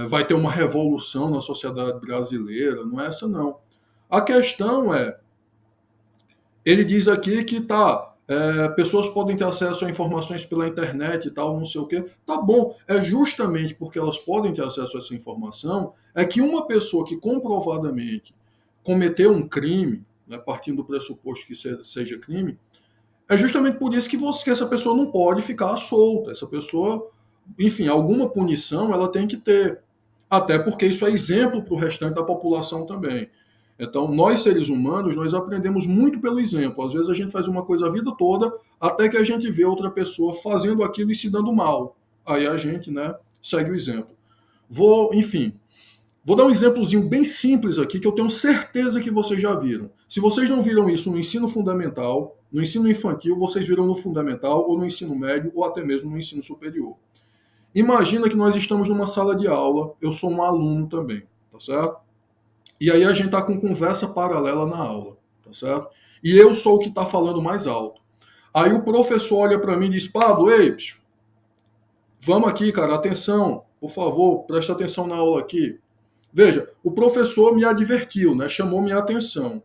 A: vai ter uma revolução na sociedade brasileira, não é essa não. A questão é, ele diz aqui que pessoas podem ter acesso a informações pela internet e tal, não sei o quê. Tá bom, é justamente porque elas podem ter acesso a essa informação, é que uma pessoa que comprovadamente cometeu um crime, né, partindo do pressuposto que seja crime, é justamente por isso que essa pessoa não pode ficar solta. Essa pessoa, enfim, alguma punição ela tem que ter. Até porque isso é exemplo para o restante da população também. Então, nós seres humanos, nós aprendemos muito pelo exemplo. Às vezes a gente faz uma coisa a vida toda, até que a gente vê outra pessoa fazendo aquilo e se dando mal. Aí a gente, né, segue o exemplo. Vou dar um exemplozinho bem simples aqui, que eu tenho certeza que vocês já viram. Se vocês não viram isso no ensino fundamental, no ensino infantil, vocês viram no fundamental, ou no ensino médio, ou até mesmo no ensino superior. Imagina que nós estamos numa sala de aula, eu sou um aluno também, tá certo? E aí a gente está com conversa paralela na aula, tá certo? E eu sou o que está falando mais alto. Aí o professor olha para mim e diz, Pablo, ei, vamos aqui, cara, atenção, por favor, presta atenção na aula aqui. Veja, o professor me advertiu, né? Chamou minha atenção.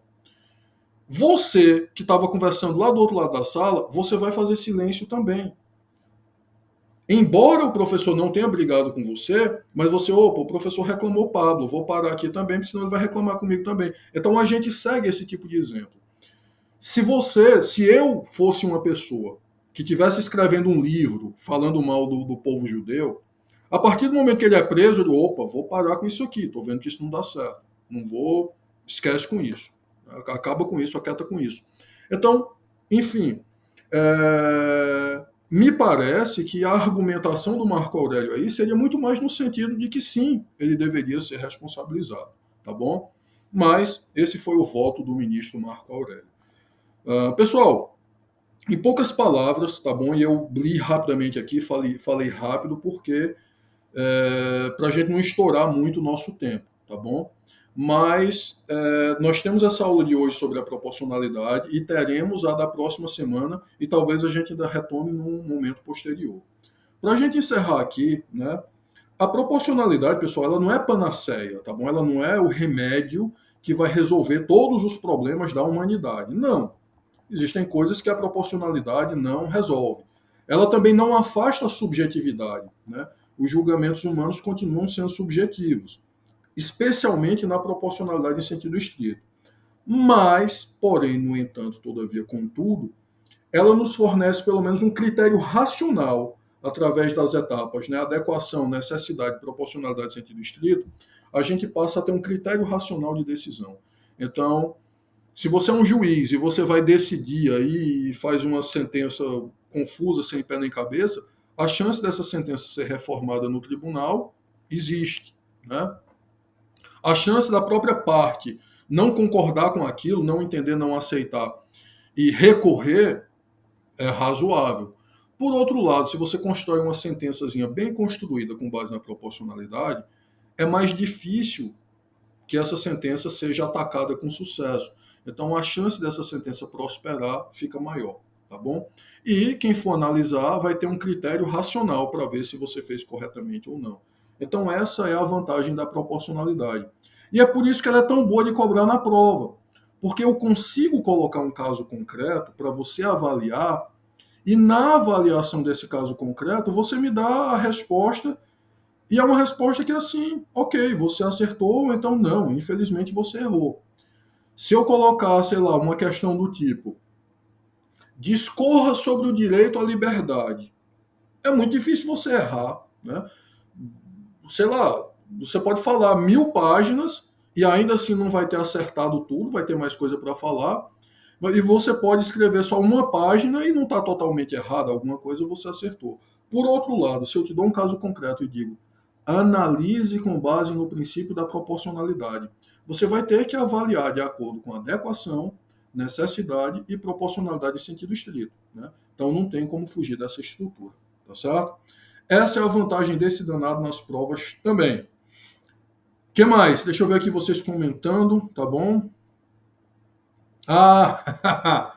A: Você, que estava conversando lá do outro lado da sala, você vai fazer silêncio também. Embora o professor não tenha brigado com você, mas você, o professor reclamou Pablo, vou parar aqui também, porque senão ele vai reclamar comigo também. Então a gente segue esse tipo de exemplo. Se eu fosse uma pessoa que estivesse escrevendo um livro falando mal do povo judeu, a partir do momento que ele é preso, vou parar com isso aqui, estou vendo que isso não dá certo. Não vou, esquece com isso. Acaba com isso, aquieta com isso. Então, enfim, me parece que a argumentação do Marco Aurélio aí seria muito mais no sentido de que sim, ele deveria ser responsabilizado, tá bom? Mas esse foi o voto do ministro Marco Aurélio. Pessoal, em poucas palavras, tá bom? E eu li rapidamente aqui, falei rápido porque para a gente não estourar muito o nosso tempo, tá bom? Mas nós temos essa aula de hoje sobre a proporcionalidade e teremos a da próxima semana e talvez a gente ainda retome num momento posterior. Para a gente encerrar aqui, né? A proporcionalidade, pessoal, ela não é panaceia, tá bom? Ela não é o remédio que vai resolver todos os problemas da humanidade. Não. Existem coisas que a proporcionalidade não resolve. Ela também não afasta a subjetividade, né? Os julgamentos humanos continuam sendo subjetivos, especialmente na proporcionalidade em sentido estrito. Mas, porém, no entanto, todavia, contudo, ela nos fornece pelo menos um critério racional através das etapas, né? Adequação, necessidade, proporcionalidade em sentido estrito, a gente passa a ter um critério racional de decisão. Então, se você é um juiz e você vai decidir aí e faz uma sentença confusa, sem pé nem cabeça, a chance dessa sentença ser reformada no tribunal existe, né? A chance da própria parte não concordar com aquilo, não entender, não aceitar e recorrer é razoável. Por outro lado, se você constrói uma sentençazinha bem construída com base na proporcionalidade, é mais difícil que essa sentença seja atacada com sucesso. Então, a chance dessa sentença prosperar fica maior, tá bom? E quem for analisar vai ter um critério racional para ver se você fez corretamente ou não. Então, essa é a vantagem da proporcionalidade. E é por isso que ela é tão boa de cobrar na prova. Porque eu consigo colocar um caso concreto para você avaliar, e na avaliação desse caso concreto, você me dá a resposta, e é uma resposta que é assim, ok, você acertou, ou então não, infelizmente você errou. Se eu colocar, sei lá, uma questão do tipo, discorra sobre o direito à liberdade, é muito difícil você errar, né? Sei lá, você pode falar 1000 páginas e ainda assim não vai ter acertado tudo, vai ter mais coisa para falar, e você pode escrever só uma página e não está totalmente errado, alguma coisa você acertou. Por outro lado, se eu te dou um caso concreto e digo, analise com base no princípio da proporcionalidade, você vai ter que avaliar de acordo com adequação, necessidade e proporcionalidade em sentido estrito, né? Então não tem como fugir dessa estrutura, tá certo? Essa é a vantagem desse danado nas provas também. O que mais? Deixa eu ver aqui vocês comentando, tá bom? Ah,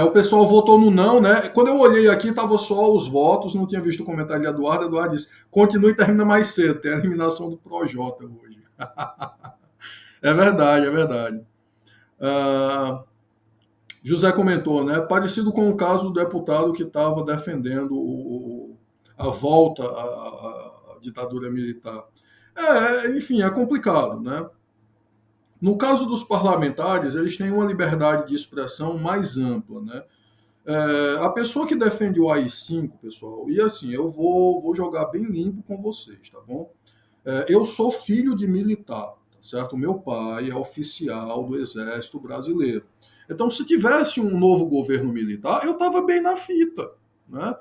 A: o pessoal votou no não, né? Quando eu olhei aqui, tava só os votos, não tinha visto o comentário de Eduardo. Eduardo disse, continue e termina mais cedo, tem a eliminação do Projota hoje. É verdade, é verdade. José comentou, né? Parecido com o caso do deputado que estava defendendo a volta à ditadura militar. Enfim, é complicado, né? No caso dos parlamentares, eles têm uma liberdade de expressão mais ampla, né? A pessoa que defende o AI-5, pessoal, e assim, eu vou jogar bem limpo com vocês, tá bom? Eu sou filho de militar, tá certo? Meu pai é oficial do Exército Brasileiro. Então, se tivesse um novo governo militar, eu estava bem na fita, né?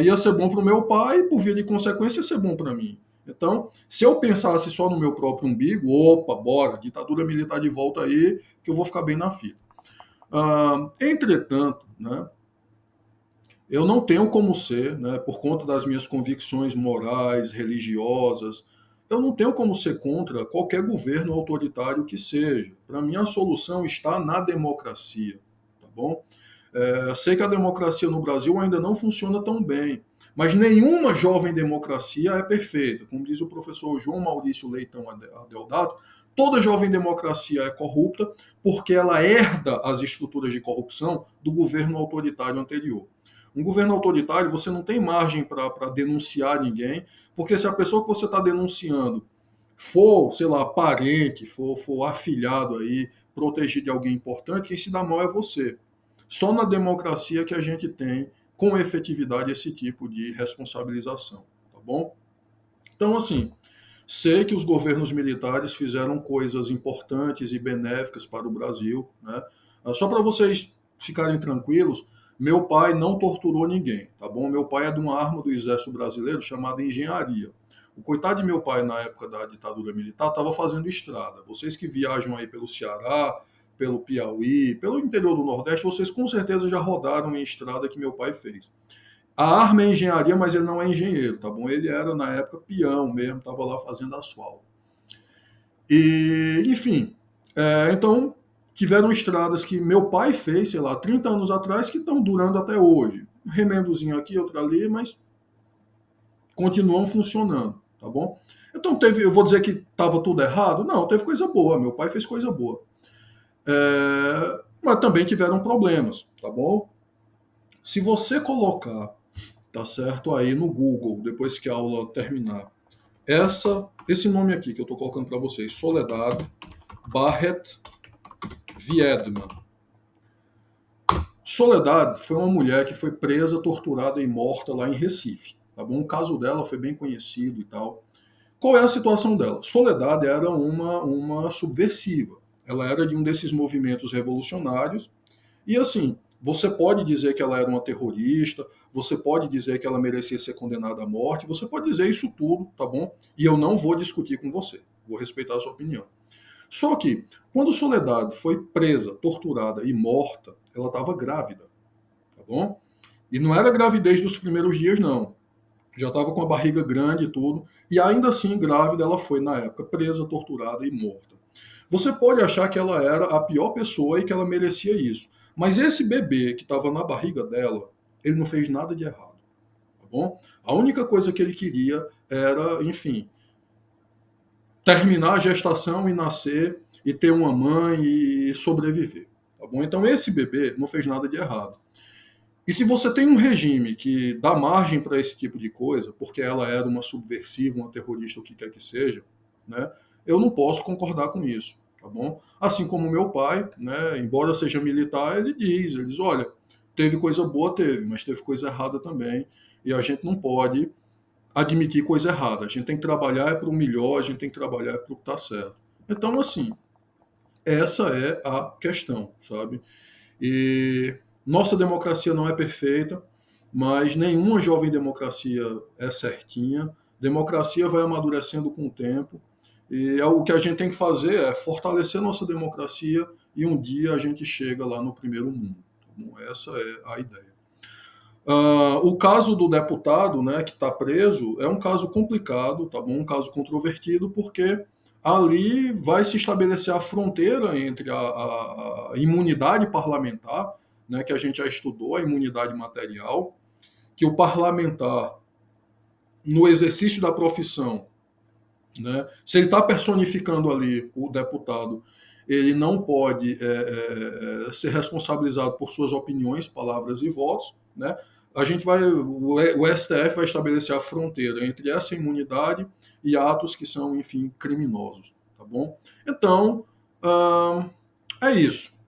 A: Ia ser bom para o meu pai, por via de consequência, ia ser bom para mim. Então, se eu pensasse só no meu próprio umbigo, opa, bora, ditadura militar de volta aí, que eu vou ficar bem na fita. Entretanto, né, eu não tenho como ser, né, por conta das minhas convicções morais, religiosas, eu não tenho como ser contra qualquer governo autoritário que seja. Para mim, a solução está na democracia, tá bom? Sei que a democracia no Brasil ainda não funciona tão bem, mas nenhuma jovem democracia é perfeita. Como diz o professor João Maurício Leitão Adeodato, toda jovem democracia é corrupta porque ela herda as estruturas de corrupção do governo autoritário anterior. Um governo autoritário, você não tem margem para denunciar ninguém, porque se a pessoa que você está denunciando for, sei lá, parente, for afilhado aí, protegido de alguém importante, quem se dá mal é você. Só na democracia que a gente tem com efetividade esse tipo de responsabilização, tá bom? Então, assim, sei que os governos militares fizeram coisas importantes e benéficas para o Brasil, né? Só para vocês ficarem tranquilos, meu pai não torturou ninguém, tá bom? Meu pai é de uma arma do Exército Brasileiro chamada engenharia. O coitado de meu pai, na época da ditadura militar, estava fazendo estrada. Vocês que viajam aí pelo Ceará, pelo Piauí, pelo interior do Nordeste, vocês com certeza já rodaram em estrada que meu pai fez. A arma é engenharia, mas ele não é engenheiro, tá bom? Ele era, na época, peão mesmo, estava lá fazendo asfalto. E, enfim, então, tiveram estradas que meu pai fez, sei lá, 30 anos atrás, que estão durando até hoje. Um remendozinho aqui, outro ali, mas continuam funcionando, tá bom? Então, eu vou dizer que estava tudo errado? Não, teve coisa boa, meu pai fez coisa boa. Mas também tiveram problemas, tá bom? Se você colocar, tá certo, aí no Google, depois que a aula terminar, esse nome aqui que eu estou colocando para vocês, Soledad Barrett Viedma. Soledad foi uma mulher que foi presa, torturada e morta lá em Recife, tá bom? O caso dela foi bem conhecido e tal. Qual é a situação dela? Soledad era uma subversiva. Ela era de um desses movimentos revolucionários. E assim, você pode dizer que ela era uma terrorista, você pode dizer que ela merecia ser condenada à morte, você pode dizer isso tudo, tá bom? E eu não vou discutir com você. Vou respeitar a sua opinião. Só que, quando Soledad foi presa, torturada e morta, ela estava grávida, tá bom? E não era gravidez dos primeiros dias, não. Já estava com a barriga grande e tudo, e ainda assim grávida ela foi na época presa, torturada e morta. Você pode achar que ela era a pior pessoa e que ela merecia isso, mas esse bebê que estava na barriga dela, ele não fez nada de errado, tá bom? A única coisa que ele queria era, enfim, terminar a gestação e nascer e ter uma mãe e sobreviver, tá bom? Então esse bebê não fez nada de errado. E se você tem um regime que dá margem para esse tipo de coisa, porque ela era uma subversiva, uma terrorista, o que quer que seja, né, eu não posso concordar com isso, tá bom? Assim como meu pai, né, embora seja militar, ele diz, olha, teve coisa boa, teve, mas teve coisa errada também, e a gente não pode admitir coisa errada. A gente tem que trabalhar para o melhor, a gente tem que trabalhar para o que está certo. Então, assim, essa é a questão, sabe? E nossa democracia não é perfeita, mas nenhuma jovem democracia é certinha. Democracia vai amadurecendo com o tempo. E o que a gente tem que fazer é fortalecer nossa democracia e um dia a gente chega lá no primeiro mundo. Então, essa é a ideia. O caso do deputado, né, que está preso é um caso complicado, tá bom? Um caso controvertido, porque ali vai se estabelecer a fronteira entre a imunidade parlamentar, né, que a gente já estudou, a imunidade material, que o parlamentar, no exercício da profissão, né, se ele está personificando ali o deputado, ele não pode ser responsabilizado por suas opiniões, palavras e votos, né? O STF vai estabelecer a fronteira entre essa imunidade e atos que são, enfim, criminosos, tá bom? Então, é isso.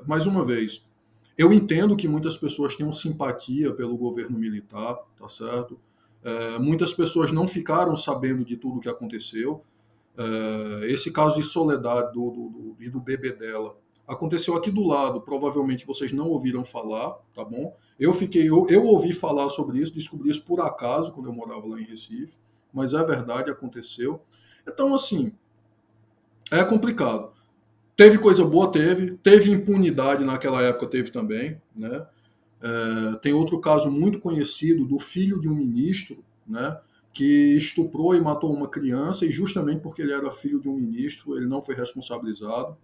A: Mais uma vez, eu entendo que muitas pessoas tenham simpatia pelo governo militar, tá certo? Muitas pessoas não ficaram sabendo de tudo o que aconteceu. Esse caso de Soledad e do bebê dela aconteceu aqui do lado, provavelmente vocês não ouviram falar, tá bom? Eu ouvi falar sobre isso, descobri isso por acaso quando eu morava lá em Recife, mas é verdade, aconteceu. Então, assim, é complicado. Teve coisa boa, teve impunidade naquela época, teve também, né? Tem outro caso muito conhecido do filho de um ministro, né, que estuprou e matou uma criança, e justamente porque ele era filho de um ministro, ele não foi responsabilizado.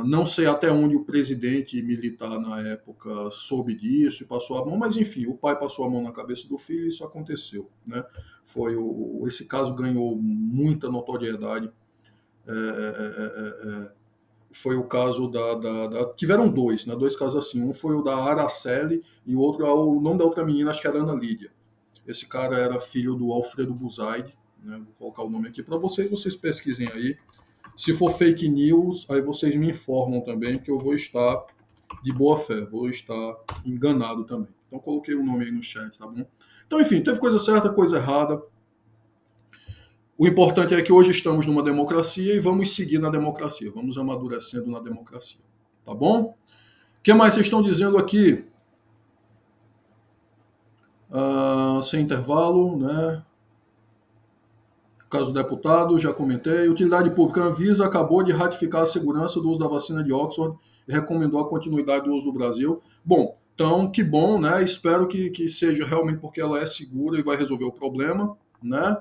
A: Não sei até onde o presidente militar na época soube disso e passou a mão, mas enfim, o pai passou a mão na cabeça do filho e isso aconteceu, né? Esse caso ganhou muita notoriedade. Foi o caso tiveram dois, né? Dois casos assim. Um foi o da Araceli e o outro, o nome da outra menina, acho que era Ana Lídia. Esse cara era filho do Alfredo Buzaide, né? Vou colocar o nome aqui para vocês pesquisem aí. Se for fake news, aí vocês me informam também, que eu vou estar de boa fé, vou estar enganado também. Então coloquei o nome aí no chat, tá bom? Então, enfim, teve coisa certa, coisa errada. O importante é que hoje estamos numa democracia e vamos seguir na democracia, vamos amadurecendo na democracia, tá bom? O que mais vocês estão dizendo aqui? Sem intervalo, né? Caso do deputado, já comentei. Utilidade pública, a Anvisa acabou de ratificar a segurança do uso da vacina de Oxford e recomendou a continuidade do uso no Brasil. Bom, então, que bom, né? Espero que seja realmente porque ela é segura e vai resolver o problema, né?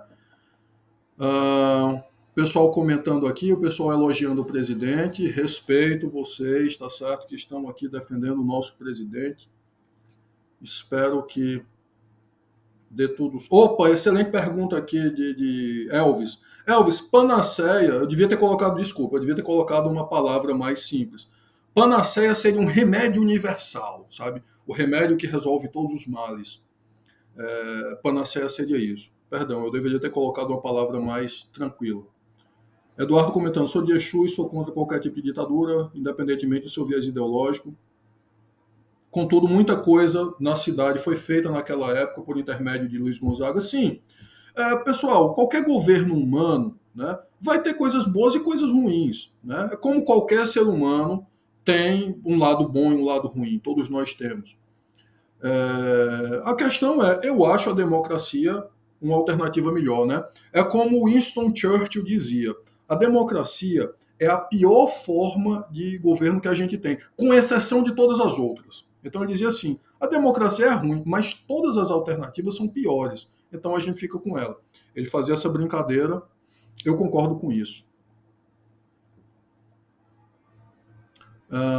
A: Pessoal comentando aqui, o pessoal elogiando o presidente. Respeito vocês, tá certo? Que estão aqui defendendo o nosso presidente. Espero que dê tudo. Opa, excelente pergunta aqui de Elvis. Elvis, panaceia, eu devia ter colocado, desculpa, eu devia ter colocado uma palavra mais simples. Panaceia seria um remédio universal, sabe? O remédio que resolve todos os males. Panaceia seria isso. Perdão, eu deveria ter colocado uma palavra mais tranquila. Eduardo comentando, sou de Exu e sou contra qualquer tipo de ditadura, independentemente do seu viés ideológico. Contudo, muita coisa na cidade foi feita naquela época por intermédio de Luiz Gonzaga. Sim, pessoal, qualquer governo humano, né, vai ter coisas boas e coisas ruins. Né? É como qualquer ser humano tem um lado bom e um lado ruim. Todos nós temos. A questão eu acho a democracia uma alternativa melhor. Né? É como Winston Churchill dizia, a democracia é a pior forma de governo que a gente tem, com exceção de todas as outras. Então ele dizia assim, a democracia é ruim, mas todas as alternativas são piores. Então a gente fica com ela. Ele fazia essa brincadeira, eu concordo com isso.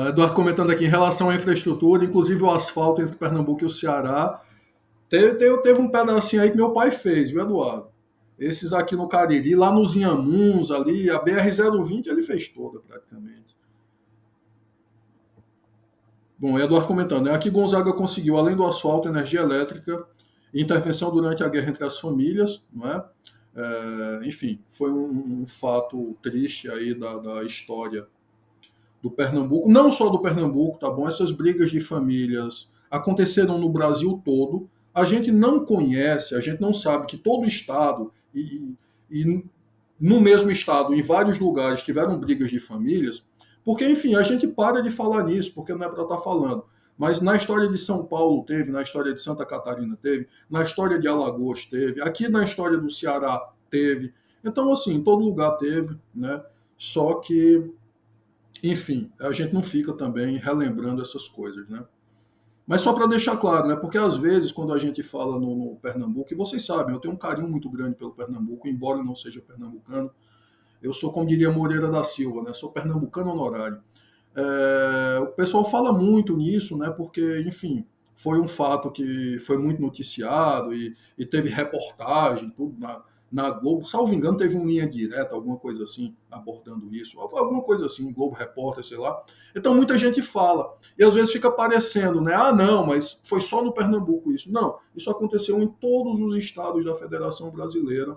A: Eduardo comentando aqui em relação à infraestrutura, inclusive o asfalto entre Pernambuco e o Ceará, teve um pedacinho aí que meu pai fez, viu, Eduardo? Esses aqui no Cariri, lá nos Inhamuns, ali, a BR-020 ele fez toda praticamente. Bom, Eduardo comentando, né? Aqui Gonzaga conseguiu, além do asfalto, energia elétrica e intervenção durante a guerra entre as famílias, não é? Enfim, foi um fato triste aí da história do Pernambuco, não só do Pernambuco, tá bom? Essas brigas de famílias aconteceram no Brasil todo. A gente não conhece, a gente não sabe que todo estado e no mesmo estado, em vários lugares, tiveram brigas de famílias, porque, enfim, a gente para de falar nisso, porque não é para estar falando. Mas na história de São Paulo teve, na história de Santa Catarina teve, na história de Alagoas teve, aqui na história do Ceará teve. Então, assim, em todo lugar teve, né? Só que, enfim, a gente não fica também relembrando essas coisas, né? Mas só para deixar claro, né? Porque às vezes, quando a gente fala no Pernambuco, e vocês sabem, eu tenho um carinho muito grande pelo Pernambuco, embora eu não seja pernambucano, eu sou, como diria Moreira da Silva, né? Sou pernambucano honorário. O pessoal fala muito nisso, né? Porque, enfim, foi um fato que foi muito noticiado e teve reportagem, tudo na Globo. Salvo engano, teve uma linha direta, alguma coisa assim, abordando isso. Alguma coisa assim, Globo Repórter, sei lá. Então, muita gente fala. E às vezes fica parecendo, né? Ah, não, mas foi só no Pernambuco isso. Não, isso aconteceu em todos os estados da Federação Brasileira.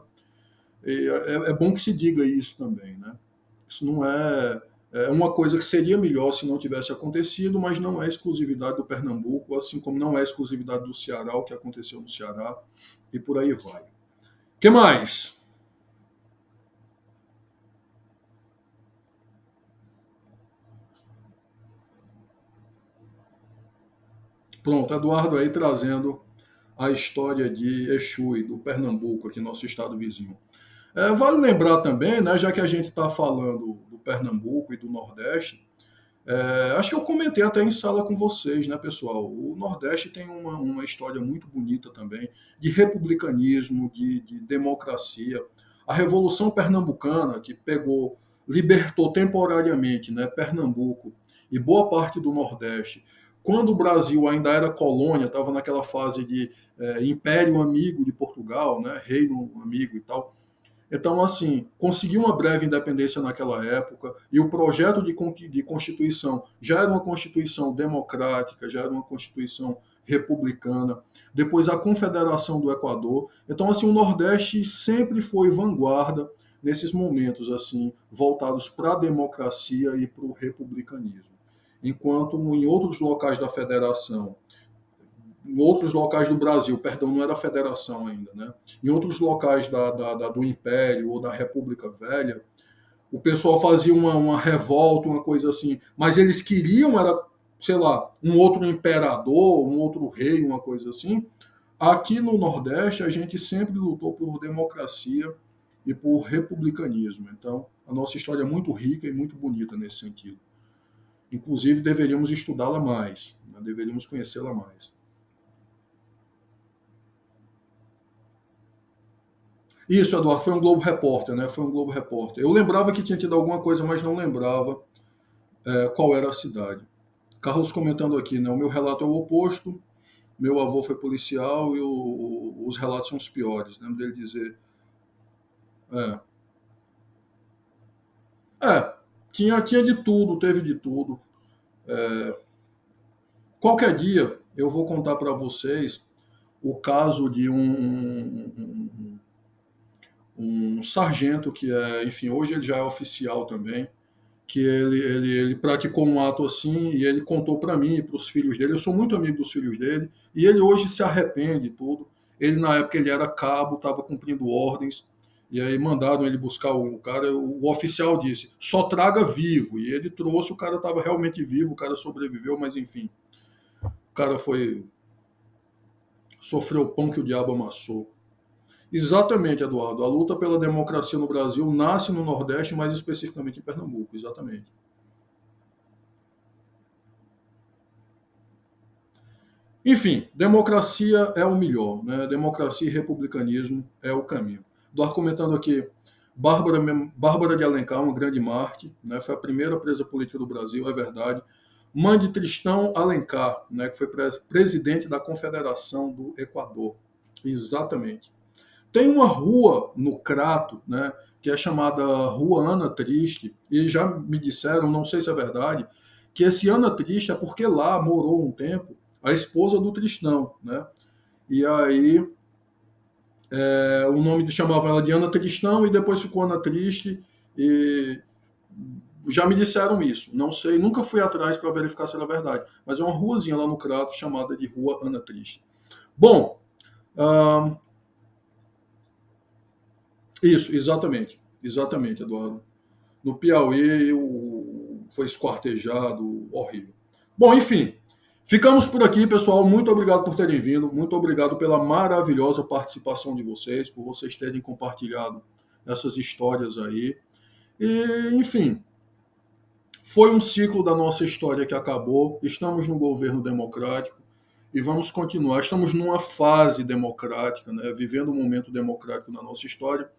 A: E é bom que se diga isso também, né? Isso não é uma coisa que seria melhor se não tivesse acontecido, mas não é exclusividade do Pernambuco, assim como não é exclusividade do Ceará, o que aconteceu no Ceará, e por aí vai. O que mais? Pronto, Eduardo aí trazendo a história de Exu e do Pernambuco, aqui nosso estado vizinho. Vale lembrar também, né, já que a gente está falando do Pernambuco e do Nordeste, acho que eu comentei até em sala com vocês, né, pessoal? O Nordeste tem uma história muito bonita também, de republicanismo, de democracia. A Revolução Pernambucana, que libertou temporariamente, né, Pernambuco e boa parte do Nordeste, quando o Brasil ainda era colônia, estava naquela fase de império amigo de Portugal, né, reino amigo e tal. Então, assim, conseguiu uma breve independência naquela época e o projeto de Constituição já era uma Constituição democrática, já era uma Constituição republicana. Depois, a Confederação do Equador. Então, assim, o Nordeste sempre foi vanguarda nesses momentos, assim, voltados para a democracia e para o republicanismo. Enquanto em outros locais da Federação, em outros locais do Brasil, perdão, não era a federação ainda, né? Em outros locais do Império ou da República Velha, o pessoal fazia uma revolta, uma coisa assim, mas eles queriam, era, sei lá, um outro imperador, um outro rei, uma coisa assim. Aqui no Nordeste, a gente sempre lutou por democracia e por republicanismo. Então, a nossa história é muito rica e muito bonita nesse sentido. Inclusive, deveríamos estudá-la mais, né? Deveríamos conhecê-la mais. Isso, Eduardo, foi um Globo Repórter, né? Foi um Globo Repórter. Eu lembrava que tinha tido alguma coisa, mas não lembrava qual era a cidade. Carlos comentando aqui, né? O meu relato é o oposto. Meu avô foi policial e os relatos são os piores. Lembro dele dizer. É, tinha de tudo, teve de tudo. Qualquer dia eu vou contar para vocês o caso de um sargento que enfim, hoje ele já é oficial também, que ele praticou um ato assim e ele contou para mim e para os filhos dele. Eu sou muito amigo dos filhos dele e ele hoje se arrepende e tudo. Ele, na época, ele era cabo, estava cumprindo ordens e aí mandaram ele buscar o cara. O oficial disse, só traga vivo. E ele trouxe, o cara estava realmente vivo, o cara sobreviveu, mas enfim, o cara sofreu o pão que o diabo amassou. Exatamente, Eduardo. A luta pela democracia no Brasil nasce no Nordeste, mais especificamente em Pernambuco. Exatamente. Enfim, democracia é o melhor, né? Democracia e republicanismo é o caminho. Eduardo comentando aqui, Bárbara de Alencar, uma grande Marte, né? Foi a primeira presa política do Brasil, é verdade. Mãe de Tristão Alencar, né? Que foi presidente da Confederação do Equador. Exatamente. Tem uma rua no Crato, né, que é chamada Rua Ana Triste, e já me disseram, não sei se é verdade, que esse Ana Triste é porque lá morou um tempo a esposa do Tristão, né? E aí o nome chamava ela de Ana Tristão e depois ficou Ana Triste, e já me disseram isso, não sei, nunca fui atrás para verificar se era verdade, mas é uma ruazinha lá no Crato chamada de Rua Ana Triste. Bom, isso, exatamente, Eduardo. No Piauí foi esquartejado, horrível. Bom, enfim, ficamos por aqui, pessoal. Muito obrigado por terem vindo, muito obrigado pela maravilhosa participação de vocês, por vocês terem compartilhado essas histórias aí. E, enfim, foi um ciclo da nossa história que acabou. Estamos no governo democrático e vamos continuar. Estamos numa fase democrática, né? Vivendo um momento democrático na nossa história.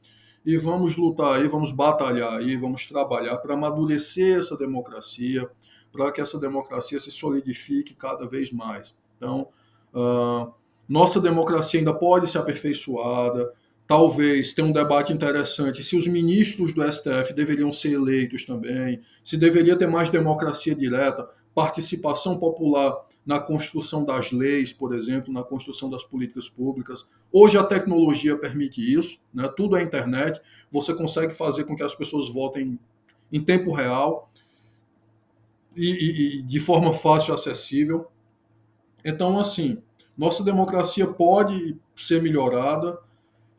A: E vamos lutar aí, vamos batalhar aí, vamos trabalhar para amadurecer essa democracia, para que essa democracia se solidifique cada vez mais. Então, nossa democracia ainda pode ser aperfeiçoada, talvez tenha um debate interessante se os ministros do STF deveriam ser eleitos também, se deveria ter mais democracia direta, participação popular na construção das leis, por exemplo, na construção das políticas públicas. Hoje a tecnologia permite isso, né? Tudo é internet, você consegue fazer com que as pessoas votem em tempo real e de forma fácil e acessível. Então, assim, nossa democracia pode ser melhorada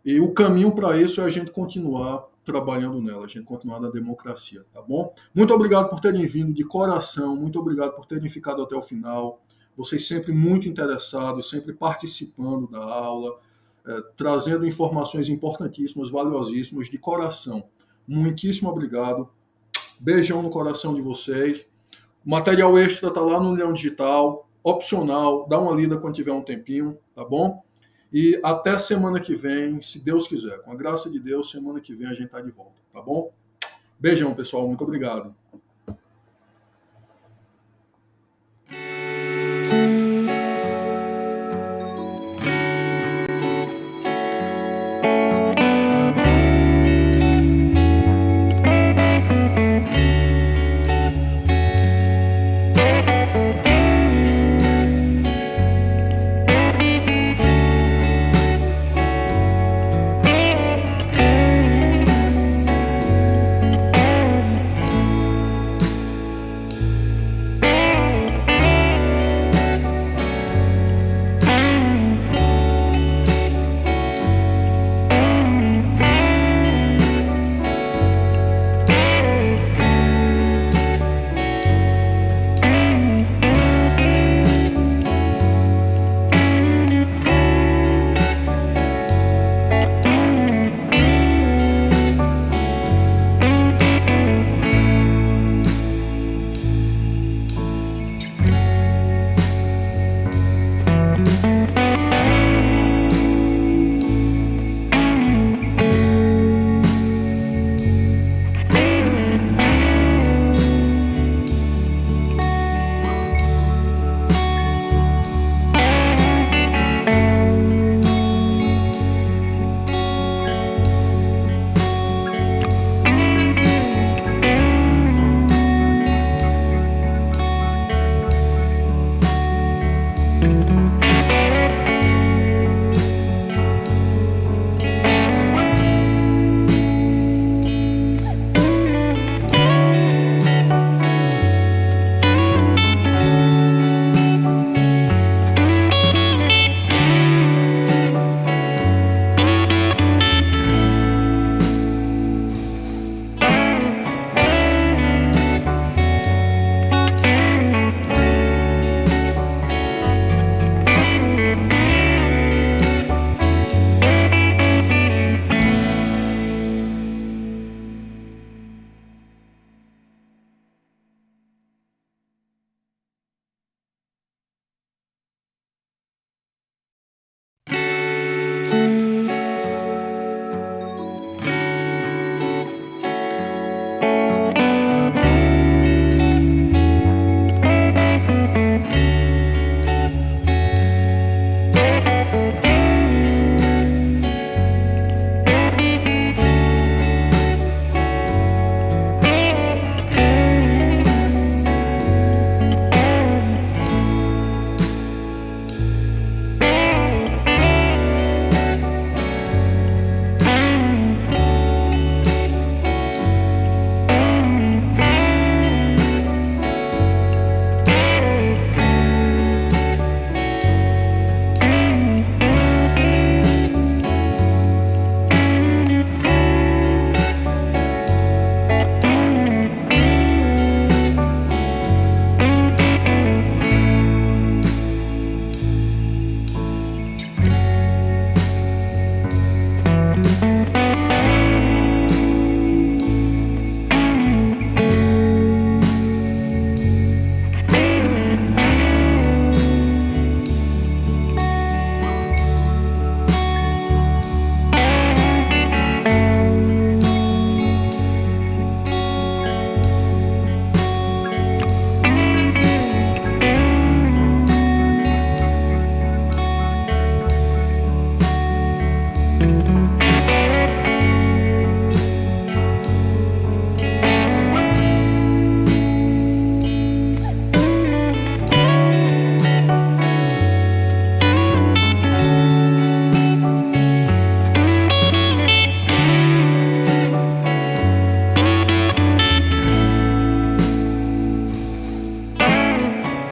A: e o caminho para isso é a gente continuar trabalhando nela, a gente continuar na democracia, tá bom? Muito obrigado por terem vindo de coração, muito obrigado por terem ficado até o final. Vocês sempre muito interessados, sempre participando da aula, trazendo informações importantíssimas, valiosíssimas, de coração. Muitíssimo obrigado. Beijão no coração de vocês. O material extra está lá no Leão Digital, opcional, dá uma lida quando tiver um tempinho, tá bom? E até semana que vem, se Deus quiser. Com a graça de Deus, semana que vem a gente está de volta, tá bom? Beijão, pessoal. Muito obrigado.